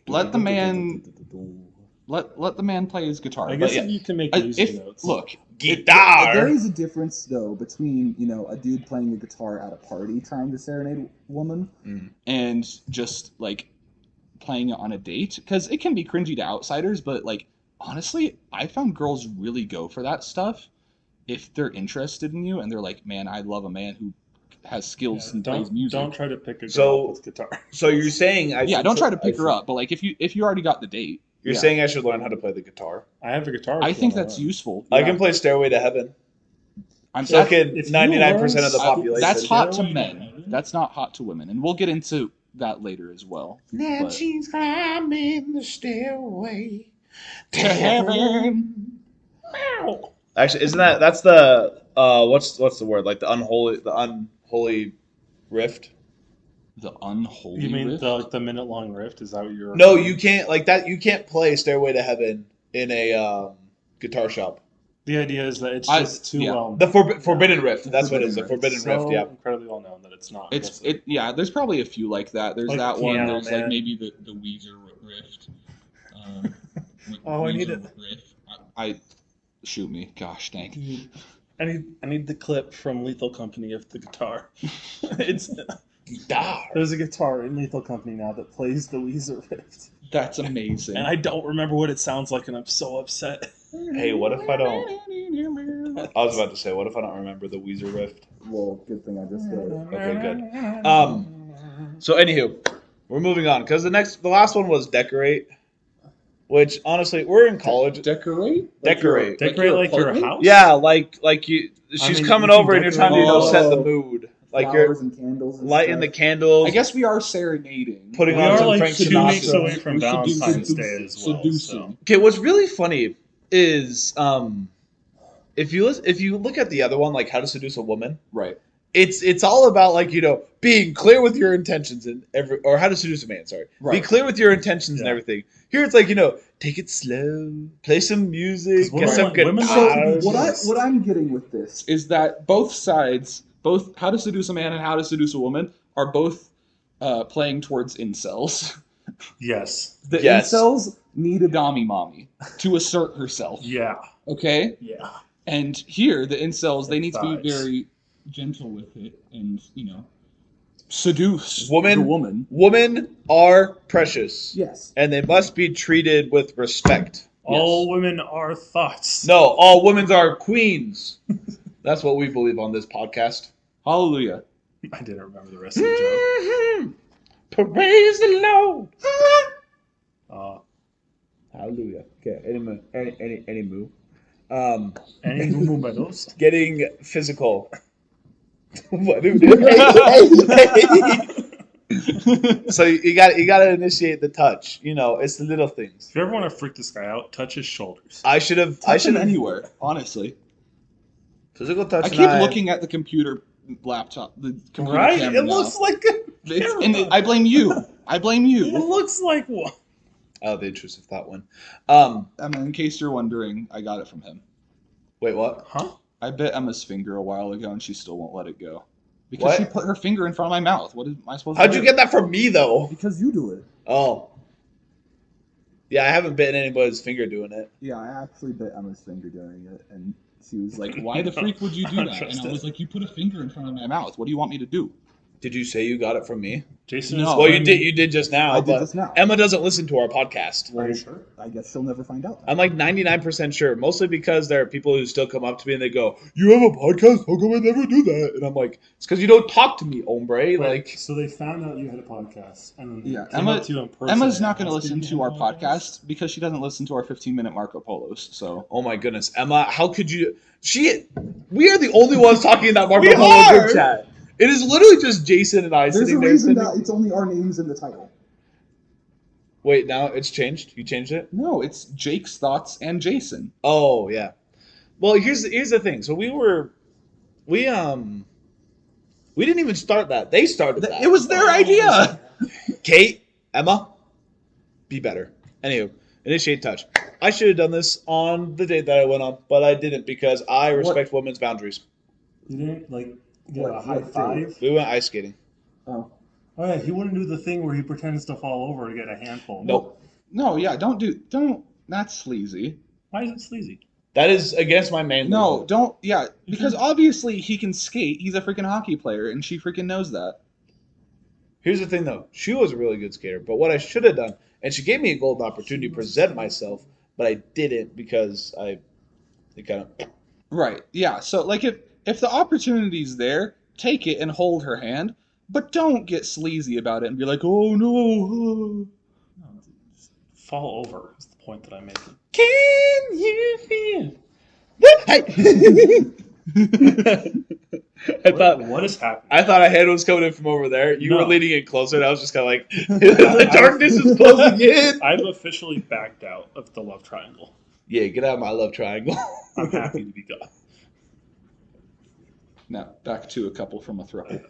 let the man let the man play his guitar. I But guess yeah. if you can make I- music if notes. look, Guitar. There is a difference, though, between a dude playing a guitar at a party trying to serenade a woman. and just like playing it on a date, because it can be cringy to outsiders, but like honestly, I found girls really go for that stuff if they're interested in you and they're like, man, I love a man who has skills and plays music. Don't try to pick a girl So- up with guitar. So you're saying I Yeah, should don't try to I pick her should- up, but like if you already got the date, You're yeah. saying I should learn how to play the guitar. I have a guitar. I if you think wanna that's learn. useful. I Yeah. can play Stairway to Heaven. I'm So that's, can if you 99% of the learn- population. that's hot to Stairway to men. Heaven? That's not hot to women, and we'll get into that later as well. But- she's climbing the stairway To heaven. Ow. Actually, isn't that's the what's the word, like the unholy rift? The unholy You mean rift? the minute-long rift? Is that what you're? No, you can't like that. You can't play Stairway to Heaven in a guitar shop. The idea is that it's I- just too yeah. well. The Forbidden Rift. That's what it is. The Forbidden Forbidden so Rift. Yeah. incredibly well known that it's not. It's yeah. There's probably a few like that. There's Like that one. Piano There's Man. like maybe the Weezer rift. Oh, I need Weezer it. riff. I shoot me. Gosh dang. I need the clip from Lethal Company of the guitar. It's Guitar. there's a guitar in Lethal Company now that plays the Weezer rift, That's amazing. and I don't remember what it sounds like, and I'm so upset. Hey, what if I don't? I was about to say, what if I don't remember the Weezer rift? Well, good thing I just did it. Okay, good. So anywho, we're moving on because the last one was decorate, which honestly, we're in college. Decorate. Decorate. Decorate like your apartment? house. Yeah, like you. She's mean, coming you can over and you're trying to decorate- set the Oh. mood. Like you're Flowers and candles and lighting the stuff. candles. I guess we are serenading. Putting We on are some like Frank 2 Sinatra. weeks away from We should do Valentine's seduce- Day as well. seducing. Okay, what's really funny is if you look at the other one, like How to Seduce a Woman, Right. it's all about like being clear with your intentions and or How to Seduce a Man. Sorry, be Right. clear with your intentions and Yeah. everything. Here it's like take it slow, play some music, 'Cause get some women guitars. What I'm getting with this Is that both sides, both How to Seduce a Man and How to Seduce a Woman, are both playing towards incels. Yes. the Yes. incels need a Dommy mommy to assert herself. Yeah. Okay? Yeah. And here, the incels, they need to be Thighs. very gentle with it and, seduce Woman- the woman. Women are precious, yes. and they must be treated with respect. All women are thoughts. No, all women are queens. That's what we believe on this podcast. Hallelujah. I didn't remember the rest of the joke. Praise the Lord. Uh, Hallelujah. Okay. Any move. any números? Getting physical. What? So you got to initiate the touch. It's the little things. If you ever want to freak this guy out, touch his shoulders. I should have. Touch him anywhere, honestly. Physical touch. I keep looking at the computer laptop, the computer Right? camera It now. looks like a I blame you. I blame It you. looks like one. Oh, the intrusive thought one. Emma, in case you're wondering, I got it from him. Wait, what? Huh? I bit Emma's finger a while ago, and she still won't let it go. Because What? she put her finger in front of my mouth. What am I supposed How'd to do? you get that from me though? Because you do it. Oh. Yeah, I haven't bitten anybody's finger doing it. Yeah, I actually bit Emma's finger doing it, and She was like, "Why the freak would you do that?" And I was like, "You put a finger in front of my mouth. What do you want me to do?" Did you say you got it from me? Jason. No. is Well, you claiming- did. You did just now. I did but just now. Emma doesn't listen to our podcast. Are you sure? I guess she'll never find out. I'm like 99% sure, mostly because there are people who still come up to me and they go, "You have a podcast? How come I never do that?" And I'm like, "It's because you don't talk to me, hombre." Wait, Like, so they found out you had a podcast, and then they Yeah, came up to you in person. Emma's and not going to asked listen if to you our had a podcast because she doesn't listen to our 15-minute Marco Polos. So oh my goodness, Emma, how could you? We are the only ones talking in that Marco We Polo are! group chat. It is literally just Jason and I There's a sitting there. reason that it's only our names in the title. Wait, now it's changed. You changed it? no, it's Jake's thoughts and Jason. Oh yeah. Well, here's the thing. So we didn't even start that. They started that. It was their idea. Kate, Emma, be better. Anywho, initiate touch. I should have done this on the date that I went on, but I didn't because I respect women's boundaries. You didn't get What- a high what five. We went ice skating. Oh. Oh yeah, he wouldn't do the thing where he pretends to fall over to get a handful. Nope. No, yeah, don't. That's sleazy. Why is it sleazy? That is against my manly. No, don't. Yeah, because obviously he can skate. He's a freaking hockey player, and she freaking knows that. Here's the thing, though. She was a really good skater, but what I should have done, and she gave me a golden opportunity to present myself, but I didn't because it kind of. Right. Yeah. So like if the opportunity's there, take it and hold her hand, but don't get sleazy about it and be like, "Oh no." No, just fall over is the point that I'm making. Can you feel? Hey. What is happening? I thought a hand was coming in from over there. You No. were leaning in closer, and I was just kind of like, the darkness is closing in. I've officially backed out of the love triangle. Yeah, get out of my love triangle. I'm happy to be gone. Now back to a couple from a throuple.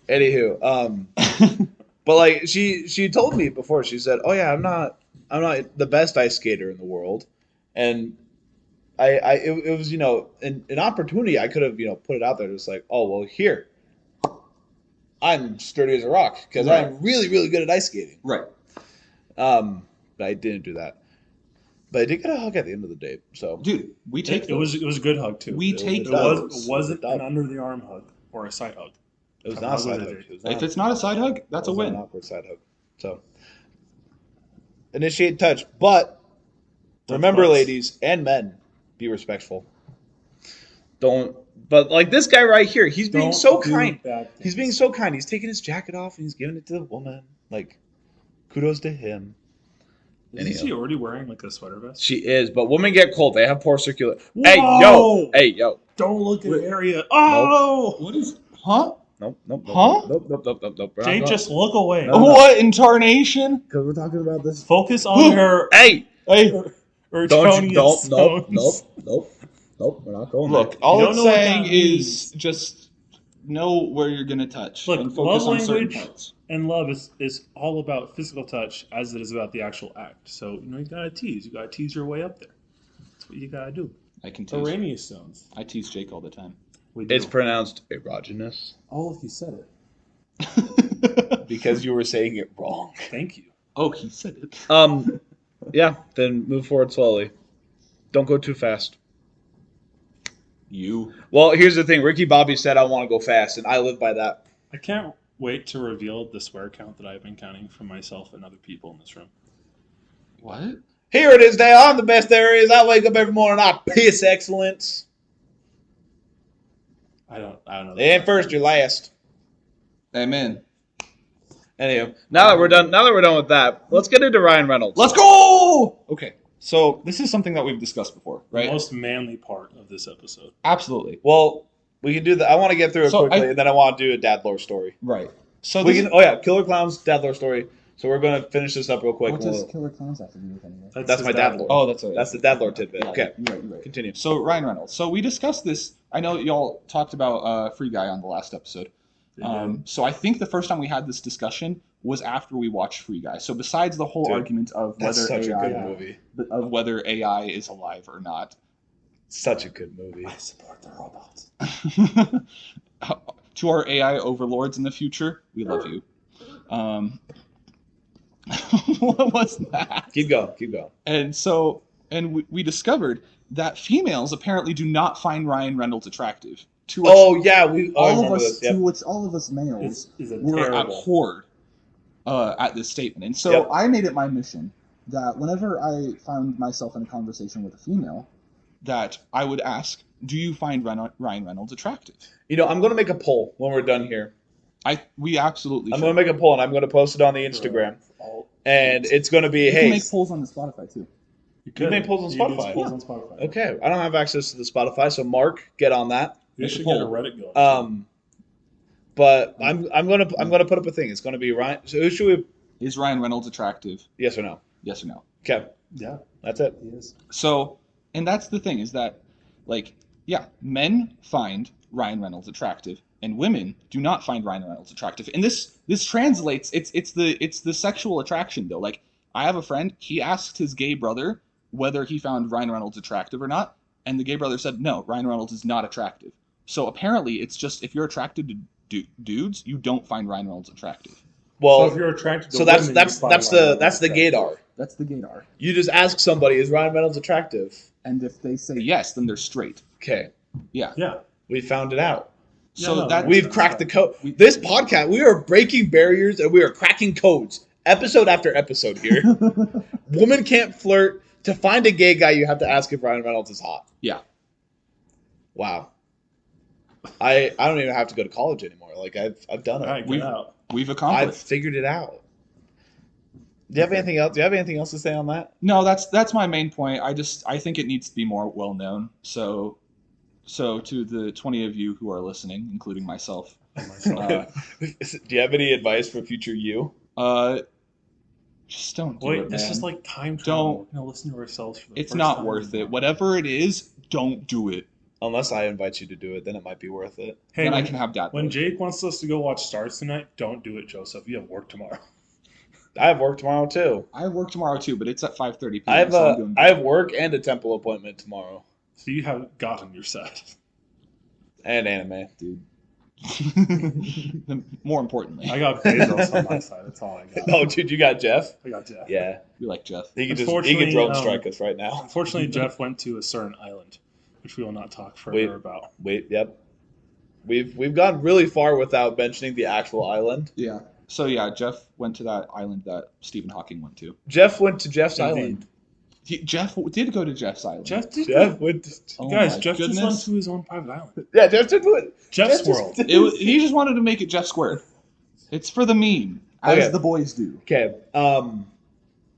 Anywho, but like she told me before, she said, "Oh yeah, I'm not the best ice skater in the world," and it was an opportunity. I could have put it out there, just like, "Oh well, here, I'm sturdy as a rock because Right. I'm really really good at ice skating." Right. But I didn't do that. But I did get a hug at the end of the date. So Dude, we take It was a good hug too. We take It those. wasn't an under the arm hug or a side hug. it was Come not a on, side look hug. at it. It was If it's not a side hug, that's a it was win. An awkward side hug. So initiate touch, but remember, butts. ladies and men, be respectful. Don't. But like this guy right here, he's being Don't so do kind. bad He's things. being so kind. He's taking his jacket off and he's giving it to the woman. Like, kudos to him. Isn't she already wearing like a sweater vest? She is, but women get cold. They have poor circulation. Hey Whoa! yo. Don't look at Wait. area. Oh! What is? Huh? Nope. Huh? Nope. Jay, just look away. No. What in tarnation? Because we're talking about this. Focus on her Hey, Hey, don't. stones. Nope. We're not going look. there. All You it's don't know what saying that is just know where you're gonna touch Look, and focus love on certain language- parts. And love is all about physical touch as it is about the actual act. So, you gotta tease. You gotta tease your way up there. That's what you gotta do. I can tease. Arrhenius stones. I tease Jake all the time. We do. It's pronounced erogenous all if you said it. because you were saying it wrong. Thank you. Oh, he said it. Yeah. Then move forward slowly. Don't go too fast. You. Well, here's the thing. Ricky Bobby said I want to go fast, and I live by that. I can't wait to reveal the swear count that I've been counting for myself and other people in this room. What? Here it is, Dale. I'm the best there is. I wake up every morning. I piss excellence. I don't know. They ain't first, you're last. Amen. Anyway, now that we're done with that, let's get into Ryan Reynolds. Let's go. Okay. So this is something that we've discussed before, right? The most manly part of this episode. Absolutely. Well, we can do that. I want to get through it So quickly, and then I want to do a dad lore story. Right. So We this can. Oh yeah, Killer Clowns dad lore story. So we're gonna finish this up real quick. What does Killer Clowns have to do with anything? That's his my dad lore. Oh, that's right. That's the dad lore tidbit. Yeah, Okay, You're right. continue. So Ryan Reynolds. So we discussed this. I know y'all talked about Free Guy on the last episode. So I think the first time we had this discussion was after we watched Free Guy. So besides the whole Dude, argument of That's whether such AI, a good movie. of whether AI is alive or not, Such a good movie. I support the robots. to our AI overlords in the future, we love you. What was that? Keep going. And so and we discovered that females apparently do not find Ryan Reynolds attractive. To which Oh yeah, I All of remember us, this. Yep. to which all of us males Is a were terrible. abhorred at this statement. And so Yep. I made it my mission that whenever I found myself in a conversation with a female, that I would ask, "Do you find Ryan Reynolds attractive?" You know, I'm gonna make a poll when we're done here. We absolutely I'm should. gonna make a poll and I'm gonna post it on the Instagram, and it's gonna be, you hey, can make polls on the Spotify too. You make polls on You can do Spotify? polls on Spotify. okay, I don't have access to the Spotify, so Mark, get on that. You Make a should get a poll. Reddit going. But I'm gonna put up a thing. It's gonna be Ryan. So who should we? Is Ryan Reynolds attractive? Yes or no? Yes or no? Okay, Yeah, that's it. he is. So, and that's the thing is that, like, yeah, men find Ryan Reynolds attractive, and women do not find Ryan Reynolds attractive. And this translates. It's the sexual attraction though. Like, I have a friend. He asked his gay brother whether he found Ryan Reynolds attractive or not, and the gay brother said no. Ryan Reynolds is not attractive. So apparently, it's just if you're attracted to dudes, you don't find Ryan Reynolds attractive. Well, So if you're attracted to so that's women, that's you find that's Ryan the Reynolds that's the attractive. gaydar. That's the gaydar. You just ask somebody, is Ryan Reynolds attractive? And if they say Yes, then they're straight. Okay, Yeah. Yeah. we found it out. So no, that We've cracked the code. We- This podcast, we are breaking barriers and we are cracking codes, episode after episode here. Woman can't flirt. To find a gay guy, you have to ask if Ryan Reynolds is hot. Yeah. Wow. I don't even have to go to college anymore. Like I've done it. All right, We've- get out. we've I've accomplished. figured it out. Do you have anything else? Do you have anything else to say on that? No, that's my main point. I think it needs to be more well known. So to the 20 of you who are listening, including myself, Myself. Do you have any advice for future you? just don't do Wait, it, this man. is like time travel. Don't- We're gonna listen to ourselves for the It's first not time worth in it. our- Whatever it is, don't do it. Unless I invite you to do it, then it might be worth it. Hey, Then I when, can have dad. when mode. Jake wants us to go watch Stars tonight, don't do it, Joseph. You have work tomorrow. I have work tomorrow too. I have work tomorrow too, but it's at 5:30 p.m. I have so I'm doing I have work and a temple appointment tomorrow. So you have gotten your set. And anime. dude. More importantly, I got Bezos on my side. That's all I got. Oh, dude, you got Jeff? I got Jeff. Yeah. we like Jeff. He can Unfortunately, drone strike us right now. Unfortunately, Jeff went to a certain island, which we will not talk further Wait. about. Wait, yep. We've gone really far without mentioning the actual island. Yeah. So yeah, Jeff went to that island that Stephen Hawking went to. Jeff went to Jeff's Indeed. island. Jeff did go to Jeff's island. Jeff did Jeff went to, Oh Guys, my Jeff just went goodness. to his own private island. yeah, Jeff did it. Jeff's Jeff just- world. He just wanted to make it Jeff squared. It's for the meme. as Okay. the boys do. Okay.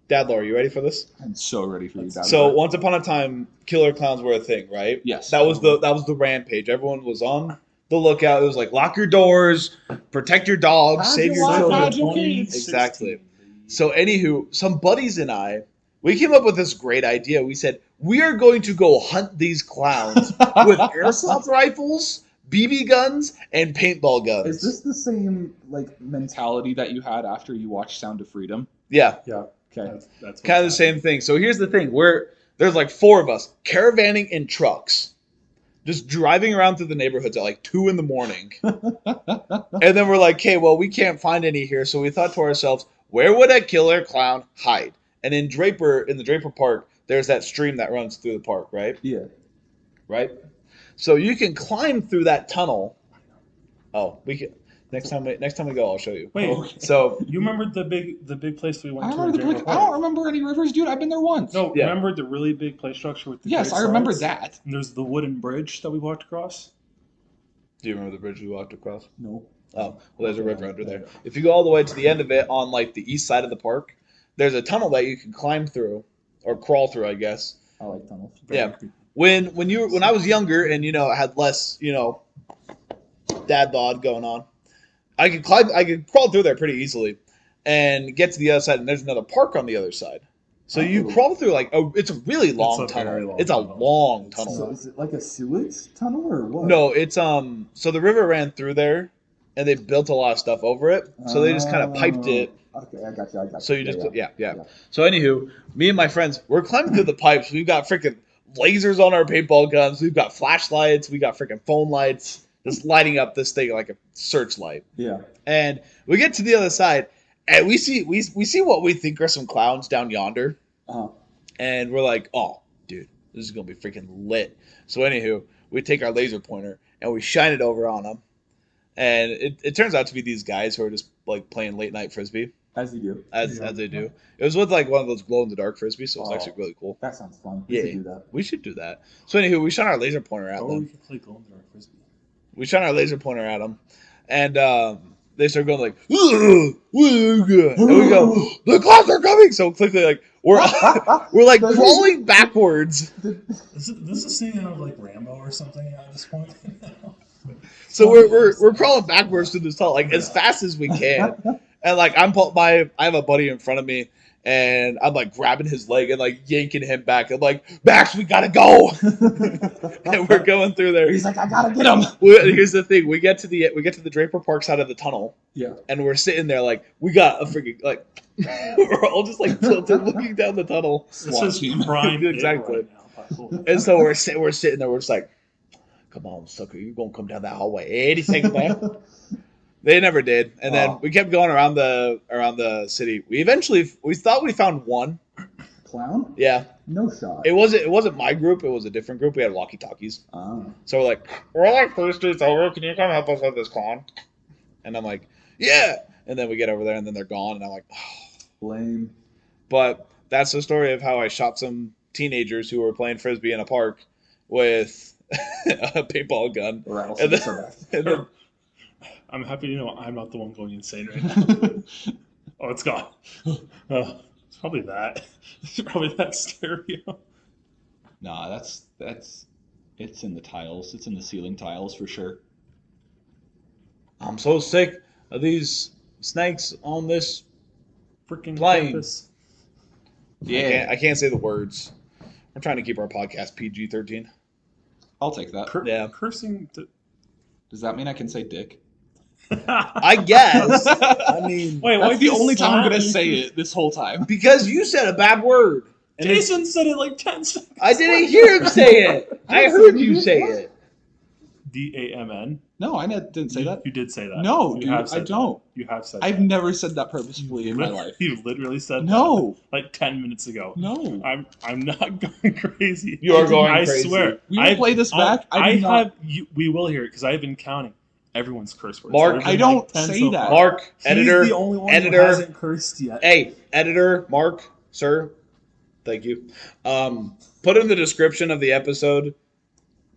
Dad Law, are you ready for this? I'm so ready for you, Dad. So once upon a time, killer clowns were a thing, right? Yes. That was the rampage. Everyone was on the lookout. It was like lock your doors, protect your dogs, Hide save your your wife, children. hide your kids. Exactly. So anywho, some buddies and I, we came up with this great idea. We said we are going to go hunt these clowns with airsoft rifles, BB guns, and paintball guns. Is this the same like mentality? mentality that you had after you watched Sound of Freedom. Yeah, Yeah, Okay. that's kind of the same thing. So here's the thing: there's like 4 of us caravanning in trucks, just driving around through the neighborhoods at like 2 in the morning. And then we're like, okay, well, we can't find any here. So we thought to ourselves, where would a killer clown hide? And in the Draper Park, there's that stream that runs through the park, right? Yeah. Right? So you can climb through that tunnel. Oh, we can next time we go, I'll show you. Wait, Okay. So you remember the big place we I went to? remember in the Draper I don't Park? remember any rivers, dude. I've been there once. No, Yeah. remember the really big play structure with the Yes, great I remember slides? that. And there's the wooden bridge that we walked across. do you remember the bridge we walked across? No. Oh, well, there's a river under there. If you go all the way to the end of it on like the east side of the park, there's a tunnel that you can climb through or crawl through, I guess. I like tunnels. Yeah. When I was younger and had less dad bod going on, I could crawl through there pretty easily and get to the other side, and there's another park on the other side. So you Oh. crawl through it's a really long a very tunnel. long It's a tunnel. long So tunnel. is it like a sewage tunnel or what? No, it's so the river ran through there, and they built a lot of stuff over it. So they just kind of piped it. Okay, I got you. So you just yeah. Yeah. So anywho, me and my friends, we're climbing through the pipes. We've got freaking lasers on our paintball guns. We've got flashlights. We got freaking phone lights, just lighting up this thing like a searchlight. Yeah. And we get to the other side, and we see what we think are some clowns down yonder. Uh-huh. And we're like, oh, This is gonna be freaking lit. So anywho, we take our laser pointer and we shine it over on them, and it turns out to be these guys who are just like playing late night frisbee As you do. as Yeah. they do. It was with like one of those glow in the dark frisbees, so it was Oh. actually really cool. That sounds fun. We Yeah, should do that. we should do that. So anywho, we shot our laser pointer at Or them. we could play Golden Dark Frisbee. We shot our laser pointer at them, and they start going like, "Ugh, ugh," and we go, "The clouds are coming!" So quickly, like we're like crawling backwards. Is this a scene out of like Rambo or something at this point? So we're crawling backwards through this tunnel like as fast as we can, and like I have a buddy in front of me, and I'm like grabbing his leg and like yanking him back. I'm like, Max, we gotta go, and we're going through there. He's like, I gotta get him. Here's the thing: we get to the Draper Park side of the tunnel, Yeah. and we're sitting there like we got a freaking like we're all just like tilted looking down the tunnel. This is prime Exactly. right now, but cool. And so we're sitting there, we're just like, come on, sucker, you're gonna come down that hallway any second now. They never did, and then we kept going around the city. We thought we found one. Clown? Yeah, No shot. it wasn't my group. It was a different group. We had walkie talkies, Ah. so we're like 3 streets over. Can you come help us with this clown? And I'm like, yeah. And then we get over there, and then they're gone, and I'm like, oh. Lame. But that's the story of how I shot some teenagers who were playing frisbee in a park with a paintball gun. The And rattlesnakes then- are back. and then I'm happy to know I'm not the one going insane right now. Oh, it's gone. Oh, it's probably that. It's probably that stereo. Nah, that's it's in the tiles. It's in the ceiling tiles for sure. I'm so sick of these snakes on this. Freaking Plane. campus. I can't say the words. I'm trying to keep our podcast PG-13. I'll take that. Yeah. Cursing to... Does that mean I can say dick? I guess. I mean, Wait, That's why'd the you only time I'm slap gonna me? say it this whole time. because you said a bad word. And it's- Jason said it like 10 seconds. I didn't hear him say it. I heard you say it. D-A-M-N. No, I didn't say that. You did say that. No, You dude, have I said don't. that. You have said I've that. never said that purposefully in my life. You literally said No. that like 10 minutes ago. No. I'm not going crazy. You are going I crazy. swear. We will play this back. I do not- We will hear it because I've been counting everyone's curse words. Mark, There have I been, don't 10 say so that. far. Mark, He's editor, the only one editor. who hasn't cursed yet. Hey, editor, Mark, sir, thank you. Put in the description of the episode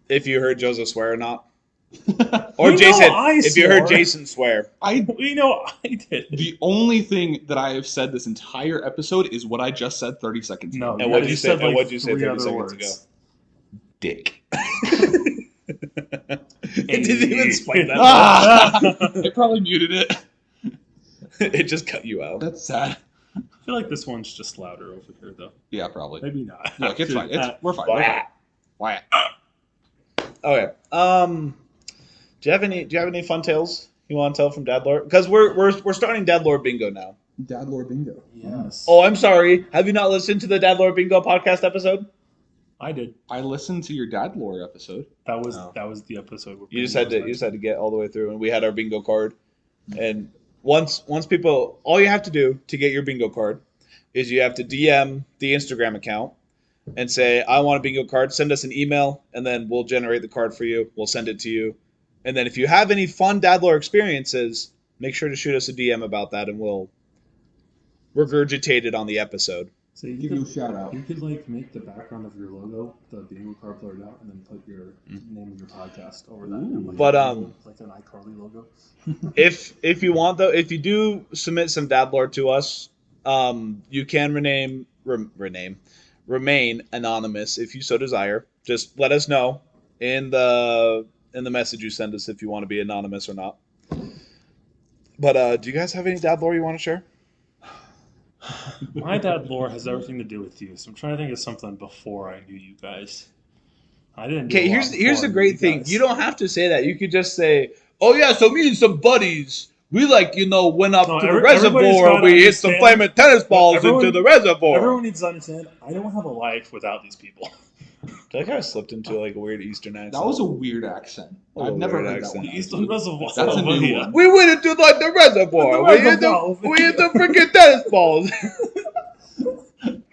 if you heard Joseph swear or not. Or We know Jason, I if you heard swore. Jason swear. We know I did. The only thing that I have said this entire episode is what I just said 30 seconds ago. No, And what'd you say- said, and what'd you say 3 30 other seconds words. ago? Dick. It didn't even spike that. Ah! I probably muted it. It just cut you out. That's sad. I feel like this one's just louder over here, though. Yeah, probably. Maybe not. Look, it's fine. We're fine. Why? Okay. Do you have any fun tales you want to tell from Dad Lore? Because we're starting Dad Lore Bingo now. Dad Lore Bingo. Yes. Oh, I'm sorry. Have you not listened to the Dad Lore Bingo podcast episode? I did. I listened to your dad lore episode. That was Oh. that was the episode. Where You just had to get all the way through, and we had our bingo card. And once people, all you have to do to get your bingo card is you have to DM the Instagram account and say, I want a bingo card. Send us an email, and then we'll generate the card for you. We'll send it to you. And then if you have any fun Dad Lore experiences, make sure to shoot us a DM about that, and we'll regurgitate it on the episode. So you Give you a shout out. You could like make the background of your logo, the bingo card blurred out, and then put your name of your podcast over that. And, like, But, like an iCarly logo. If you want though, if you do submit some Dad Lore to us, you can remain anonymous if you so desire. Just let us know in the message you send us if you want to be anonymous or not. But do you guys have any Dad Lore you want to share? My dad lore has everything to do with you, so I'm trying to think of something before I knew you guys. I didn't. Okay, here's the great thing. You don't have to say that. You could just say, "Oh yeah, so me and some buddies, we went up No, to the everybody's reservoir. gotta We hit some understand- flaming tennis balls Everyone- into the reservoir." Everyone needs to understand. I don't have a life without these people. I feel like I slipped into like a weird Eastern accent. That was a weird accent. That was I've a never weird heard accent. that The one. Eastern Reservoir. That's a new Yeah. one. We went into the reservoir. The We hit reservoir. the freaking tennis balls.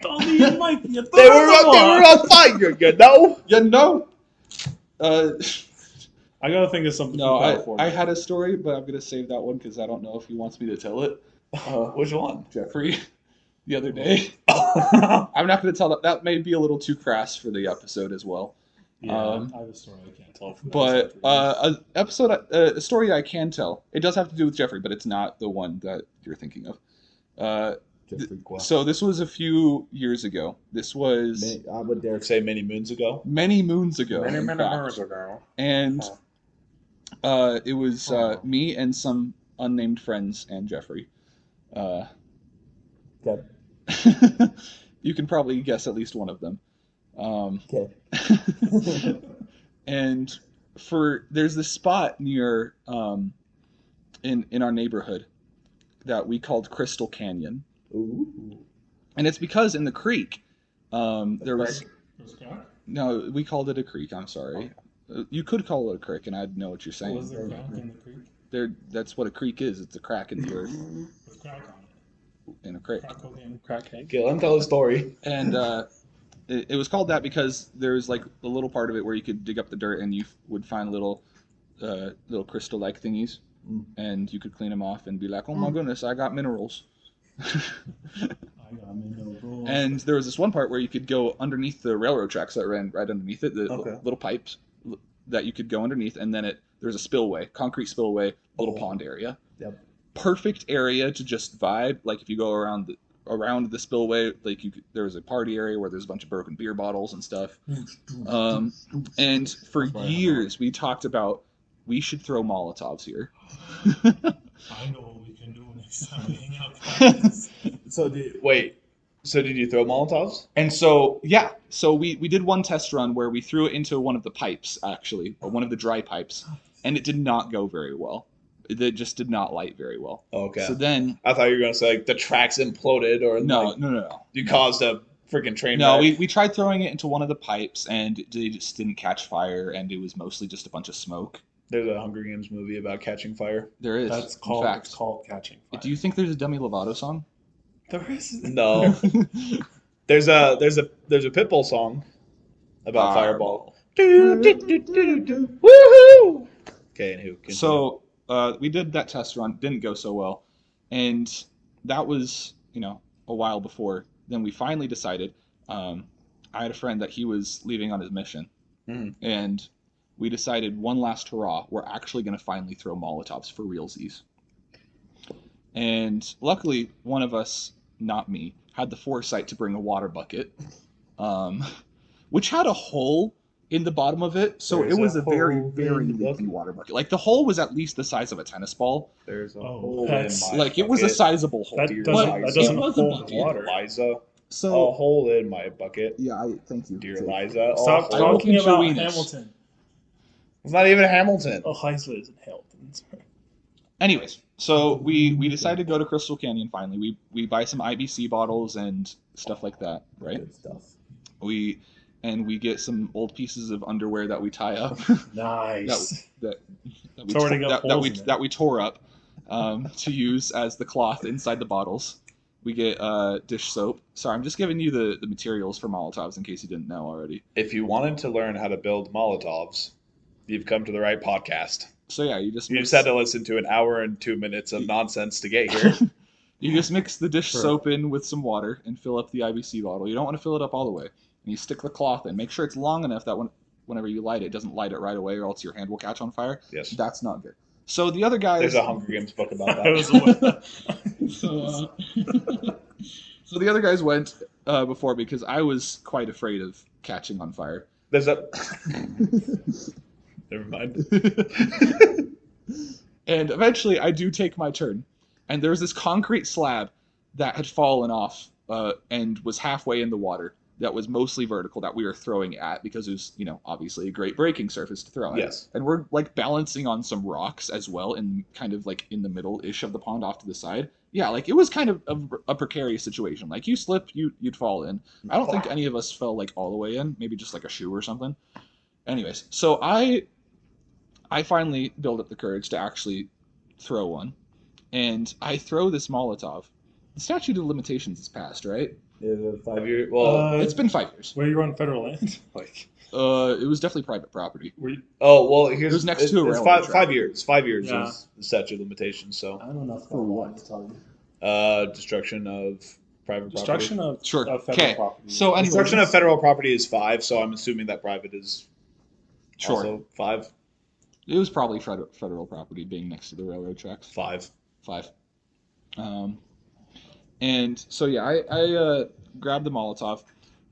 Don't You might be a third They were on fire, you know? Yeah, no. I gotta think of something No, from California. I had a story, but I'm gonna save that one because I don't know if he wants me to tell it. Which one? Jeffrey, the other day. I'm not gonna tell that. That may be a little too crass for the episode as well. Yeah, Um, I have a story I can't tell. From But that a story I can tell. It does have to do with Jeffrey, but it's not the one that you're thinking of. Jeffrey Qua. So this was a few years ago. This was I would dare say many moons ago. many moons ago. Many in fact. years ago. And it was me and some unnamed friends and Jeffrey. Okay. You can probably guess at least one of them. Okay. And there's this spot near in our neighborhood that we called Crystal Canyon, Ooh. and it's because in the creek there was What no, we called it a creek. I'm sorry. You could call it a creek, and I'd know what you're saying. was there crack in the creek? That's what a creek is. It's a crack in the earth With crack on it. in a creek. Crack cocaine, crack cake. Okay, let him tell the story. And it was called that because there's like a little part of it where you could dig up the dirt and you would find little crystal-like thingies, and you could clean them off and be like, oh my goodness, I got minerals. I got me no rules. And there was this one part where you could go underneath the railroad tracks that ran right underneath it, the little pipes that you could go underneath, and then there's a spillway, concrete spillway, little pond area. Yep. Perfect area to just vibe. Like if you go around the spillway, like there's a party area where there's a bunch of broken beer bottles and stuff. And for years we talked about we should throw Molotovs here. I know what we can do next time we hang out. Guys. So Did you throw Molotovs? And so we did one test run where we threw it into one of the pipes, actually, or one of the dry pipes, and it did not go very well. It just did not light very well. Okay. So then I thought you were gonna say like the tracks imploded or no. you caused a freaking train No, wreck. we tried throwing it into one of the pipes and they just didn't catch fire, and it was mostly just a bunch of smoke. There's a Hunger Games movie about catching fire. There is. That's in called. fact. It's called catching fire. Do you think there's a Demi Lovato song? There is. No. There's a Pitbull song about Fireball. Woohoo! Okay, and who? Continue. So we did that test run, didn't go so well, and that was a while before. Then we finally decided. I had a friend that he was leaving on his mission, and we decided one last hurrah. We're actually going to finally throw Molotovs for realsies. And luckily, one of us, not me, had the foresight to bring a water bucket, which had a hole in the bottom of it. So There's it was a a very, hole very in the leaky bucket. water bucket. Like the hole was at least the size of a tennis ball. There's a Oh, hole in that's- my Like it was a bucket. sizable hole. That Dear doesn't. Liza. That doesn't It was a hold bucket. water. Liza. So A hole in my bucket. yeah, thank you. Dear Jake. Liza. a Stop hole- talking pinch your about weenus. Hamilton. It's not even Hamilton. Oh, Liza isn't Hamilton. anyways, so we decided to go to Crystal Canyon finally. We buy some IBC bottles and stuff like that, right? Good stuff. We get some old pieces of underwear that we tie up. Nice. that we It's already got holes in it. that we tore up to use as the cloth inside the bottles. We get dish soap. Sorry, I'm just giving you the materials for Molotovs in case you didn't know already. If you wanted to learn how to build Molotovs, you've come to the right podcast. So yeah, you just You mix, just had to listen to an hour and 2 minutes of nonsense to get here. you just mix the dish Sure. soap in with some water and fill up the IBC bottle. You don't want to fill it up all the way. And you stick the cloth in. Make sure it's long enough that whenever you light it, it doesn't light it right away, or else your hand will catch on fire. Yes. That's not good. So the other guys. There's a Hunger Games book about I that. was aware. So the other guys went before because I was quite afraid of catching on fire. There's a. Never mind. And eventually I do take my turn. And there was this concrete slab that had fallen off and was halfway in the water that was mostly vertical that we were throwing at because it was, obviously a great braking surface to throw at. Yes. And we're like balancing on some rocks as well and kind of like in the middle-ish of the pond off to the side. Yeah, like it was kind of a precarious situation. Like you slip, you'd fall in. I don't think any of us fell like all the way in, maybe just like a shoe or something. Anyways, so I finally build up the courage to actually throw one. And I throw this Molotov, The statute of limitations is passed, right? Is it 5 years? Well, It's been 5 years. Where you're on federal land? Like, It was definitely private property. were you, here's was next to a it's railroad five, track. 5 years. 5 years Yeah. is the statute of limitations. So, I don't know For what? to tell you. destruction of private Destruction property. Sure. of federal Okay. property. So anyway, Destruction of federal property is 5. So I'm assuming that private is sure. also 5. It was probably federal property being next to the railroad tracks. 5. 5. And so yeah, I grabbed the Molotov.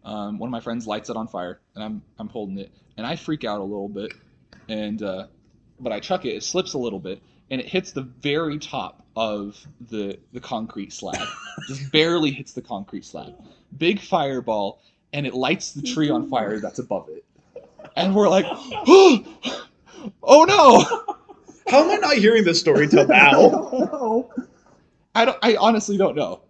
One of my friends lights it on fire, and I'm holding it, and I freak out a little bit, and but I chuck it. It slips a little bit, and it hits the very top of the concrete slab. Just barely hits the concrete slab. Big fireball, and it lights the tree on fire that's above it. And we're like, oh no! How am I not hearing this story till now? I honestly don't know.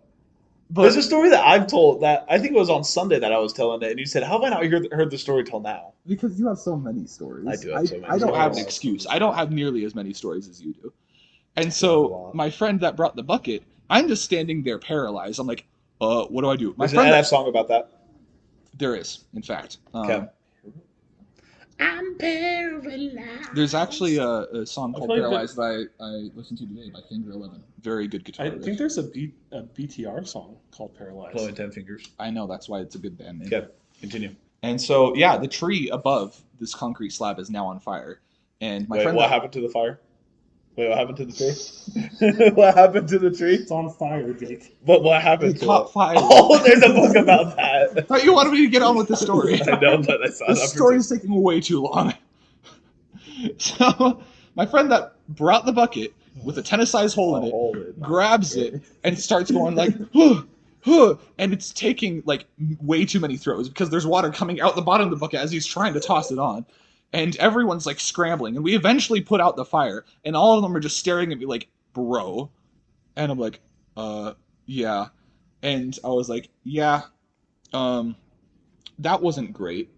But There's a story that I've told that I think it was on Sunday that I was telling it, and you said, "How have I not heard the story till now?" Because you have so many stories. I do have so many I don't stories. have an excuse. I don't have nearly as many stories as you do. And so my friend that brought the bucket, I'm just standing there paralyzed. I'm like, what do I do? My There's an friend NF song about that. there is, in fact. Okay. I'm paralyzed. There's actually a song called played the- Paralyzed that I listened to today by Finger 11. Very good guitar I riff. think there's a BTR song called Paralyzed. Only 10 fingers. I know, that's why it's a good band name. Okay, continue. And so, yeah, the tree above this concrete slab is now on fire. And my Wait, friend what happened to the fire? Wait, what happened to the tree? What happened to the tree? It's on fire, Jake. What happened it to caught it? fire. Oh, there's a book about that. Thought you wanted me to get on with the story. I know, but I saw The that. story is taking way too long. So, my friend that brought the bucket with a tennis-sized hole in it grabs it and starts going like, and it's taking like way too many throws because there's water coming out the bottom of the bucket as he's trying to toss it on. And everyone's like scrambling, and we eventually put out the fire, and all of them are just staring at me like, bro. And I'm like, yeah. And I was like, yeah, that wasn't great.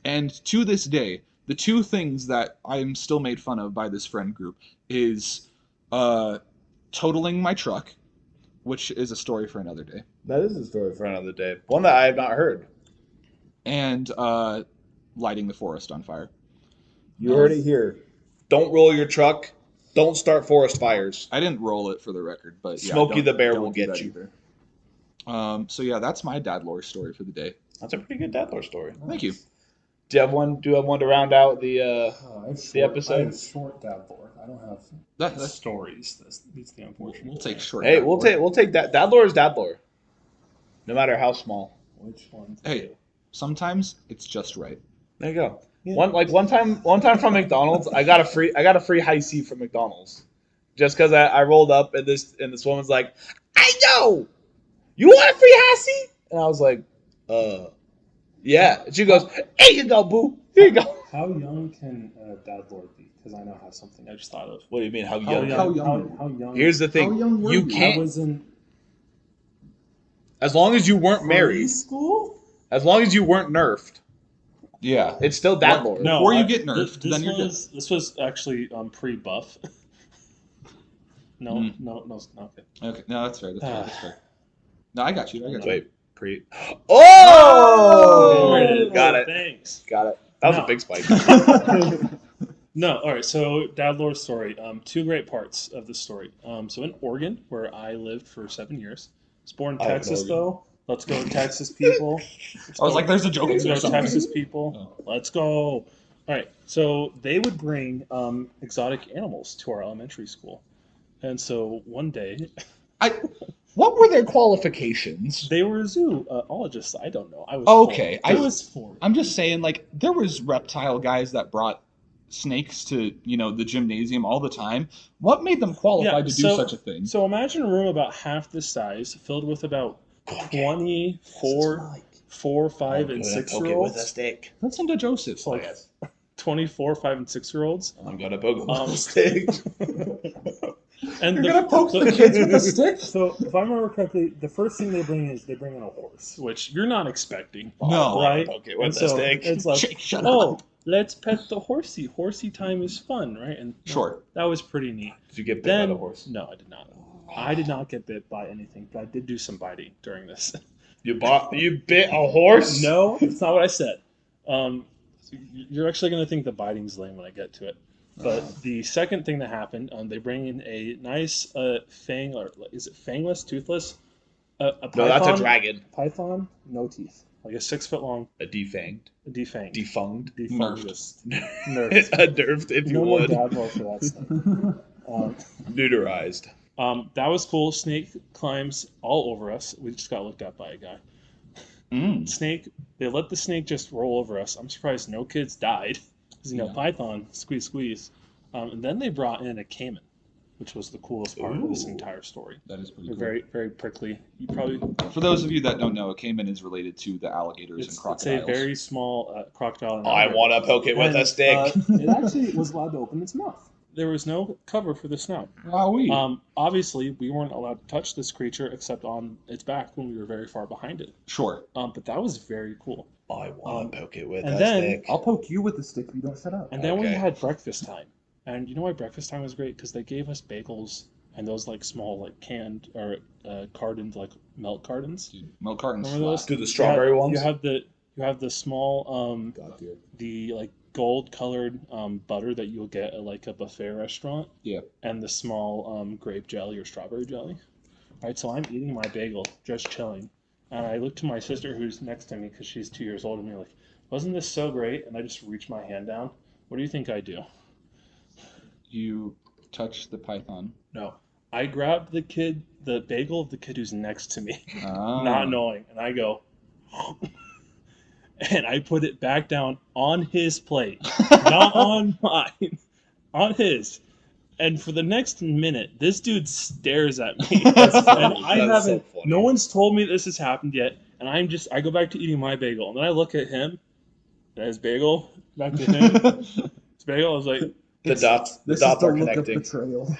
And to this day, the two things that I'm still made fun of by this friend group is totaling my truck, which is a story for another day, That is a story for another day. One that I have not heard. and lighting the forest on fire. You heard it here. Don't roll your truck. Don't start forest fires. I didn't roll it for the record, but yeah, Smokey the Bear don't will do get that you. either. So yeah, that's my dad lore story for the day. That's a pretty good dad lore story. Thank you. Do you have one? Do you have one to round out the? I have The episode? I have short dad lore. I don't have That's stories. That's the unfortunate. we'll take short. Hey, dad we'll lore. take that. Dad lore is dad lore. No matter how small. Which one? Hey, sometimes it's just right. There you go. Yeah. One time from McDonald's, I got a free high C from McDonald's, just because I rolled up and this woman's like, "Hey yo, you want a free high C?" And I was like, yeah. And she goes, "Here you go, boo. Here you go." How young can dad lore be? Because I now have something I just thought of. What do you mean? How How young? young? How young? Here's the thing. How young were You you? I can't. was in As long as you weren't married. preschool. As long as you weren't nerfed, Yeah. it's still dad lore. No, Before you I- get nerfed, this then you're good. This was actually pre-buff. No, Mm. no, okay. Okay. No, that's fair. That's fair. No, I got you. Wait, Oh! There it is. Got it. Thanks. Got it. That was No. a big spike. No, all right. So, dad lore story. Two great parts of the story. So, in Oregon, where I lived for 7 years, I was born in I live in Texas, Oregon. though. Let's go, Texas people. I was like, "There's a joke in Let's there go, somewhere." Texas people. Let's go. All right. So, they would bring exotic animals to our elementary school, and so one day What were their qualifications? they were zoologists. I don't know. I was Okay, I was 4. I'm just saying, like, there was reptile guys that brought snakes to, the gymnasium all the time. What made them qualified to do such a thing? So imagine a room about half this size, filled with about 24, 4, 5, and 6-year-olds. stick. Listen to Joseph. It's like 24, 5, and 6-year-olds. I'm gonna poke him with Um, a stick. And You're gonna poke the kids with a stick? So if I remember correctly, the first thing they bring in a horse, which you're not expecting. No. Right? Poke it And with a so stick. it's like, Jake, shut oh, up. let's pet the horsey. Horsey time is fun, right? And Sure. that was pretty neat. Did you get bit by Then the horse? no, I did not. I did not get bit by anything, but I did do some biting during this. You bit a horse? No, that's not what I said. Um, you're actually going to think the biting's lame when I get to it. But the second thing that happened, they bring in a nice fang, or is it fangless, toothless? A python, No, that's a dragon. Python, no teeth, like a 6 foot long, A defanged. defanged, Defunged. defungus, A nerfed, if you no more would. dad lore for that stuff. Neuterized. That was cool. Snake climbs all over us. We just got looked at by a guy. Snake, they let the snake just roll over us. I'm surprised no kids died. Because, Python, squeeze. And then they brought in a caiman, which was the coolest part of this entire story. That is pretty They're cool. very, very prickly. You probably For those of you that don't know, a caiman is related to the alligators and it's crocodiles. a very small crocodile. And I alligator. want to poke it with And, a stick. it actually was allowed to open its mouth. There was no cover for the snout. Wowee. Obviously, we weren't allowed to touch this creature except on its back when we were very far behind it. Sure. But that was very cool. I want to poke it with and a then- stick. I'll poke you with the stick if you don't shut up. And then we Okay. had breakfast time. And you know why breakfast time was great? Because they gave us bagels and those like small like canned or cartoned like milk cartons. Dude, milk cartons Remember those? slap. Do the strawberry ones? You have the small God, dude. the like gold colored butter that you'll get at like a buffet restaurant. Yeah. And the small grape jelly or strawberry jelly. All right, so I'm eating my bagel, just chilling, and I look to my sister who's next to me because she's 2 years older than me. Like, wasn't this so great? And I just reach my hand down. What do you think I do? You touch the python. No, I grabbed the bagel of the kid who's next to me, Ah. not knowing, and I go, and I put it back down on his plate, not on mine, on his. And for the next minute, this dude stares at me, and I That's so haven't. funny. No one's told me this has happened yet, and I go back to eating my bagel, and then I look at him, and his bagel, back to him, his bagel. I was like, The dots This are is the look connecting. of betrayal.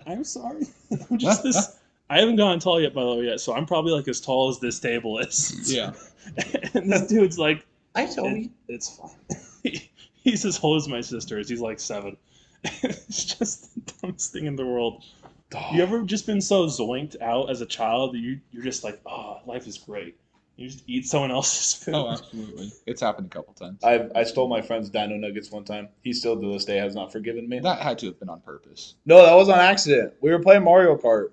I'm sorry. I'm just this. I haven't gotten tall yet, by the way, yet, so I'm probably like as tall as this table is. Yeah. And this dude's like, I told you. it's fine. He's as old as my sister is. He's like 7. It's just the dumbest thing in the world. You ever just been so zoinked out as a child that you're just like, oh, life is great. You just eat someone else's food. Oh, absolutely. It's happened a couple times. I stole my friend's dino nuggets one time. He still to this day has not forgiven me. That had to have been on purpose. No, that was on accident. We were playing Mario Kart,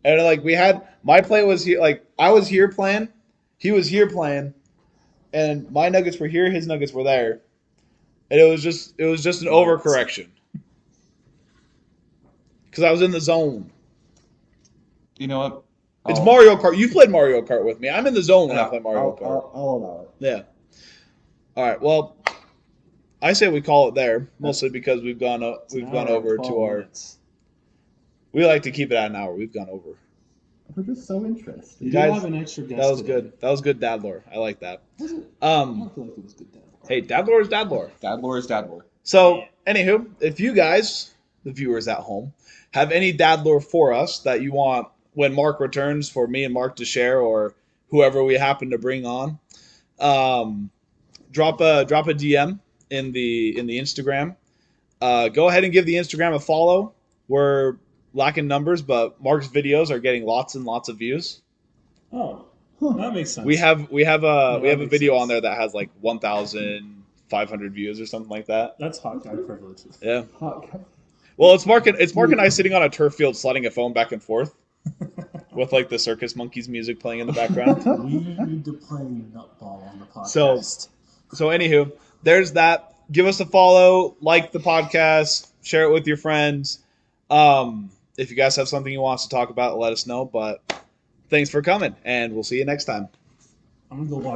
and like we had my play was here. Like I was here playing, he was here playing, and my nuggets were here. His nuggets were there, and it was just an overcorrection because I was in the zone. You know what? It's Mario Kart. You played Mario Kart with me. I'm in the zone when I play Mario Kart. I'll allow it. Yeah. All right. Well, I say we call it there, mostly because we've gone over to our. Minutes. We like to keep it at an hour. We've gone over. We're just so interested. You Guys, do have an extra guest. That was today. good. That was good dad lore. I like that. Was it? I Um. don't feel like it was good dad. Hey, dad lore is dad lore. Dad lore is dad lore. So, anywho, if you guys, the viewers at home, have any dad lore for us that you want when Mark returns for me and Mark to share, or whoever we happen to bring on, drop a DM in the Instagram. Go ahead and give the Instagram a follow. We're lacking numbers, but Mark's videos are getting lots and lots of views. Oh, that makes sense. We have a makes video sense. on there that has like 1,500 views or something like that. That's hot guy privilege. Yeah. Hot guy. Well, it's Mark and I sitting on a turf field sliding a phone back and forth with like the Circus Monkeys music playing in the background. We need to play nutball on the So- podcast. So anywho, there's that. Give us a follow, like the podcast, share it with your friends. If you guys have something you want us to talk about, let us know. But thanks for coming, and we'll see you next time. I'm gonna go watch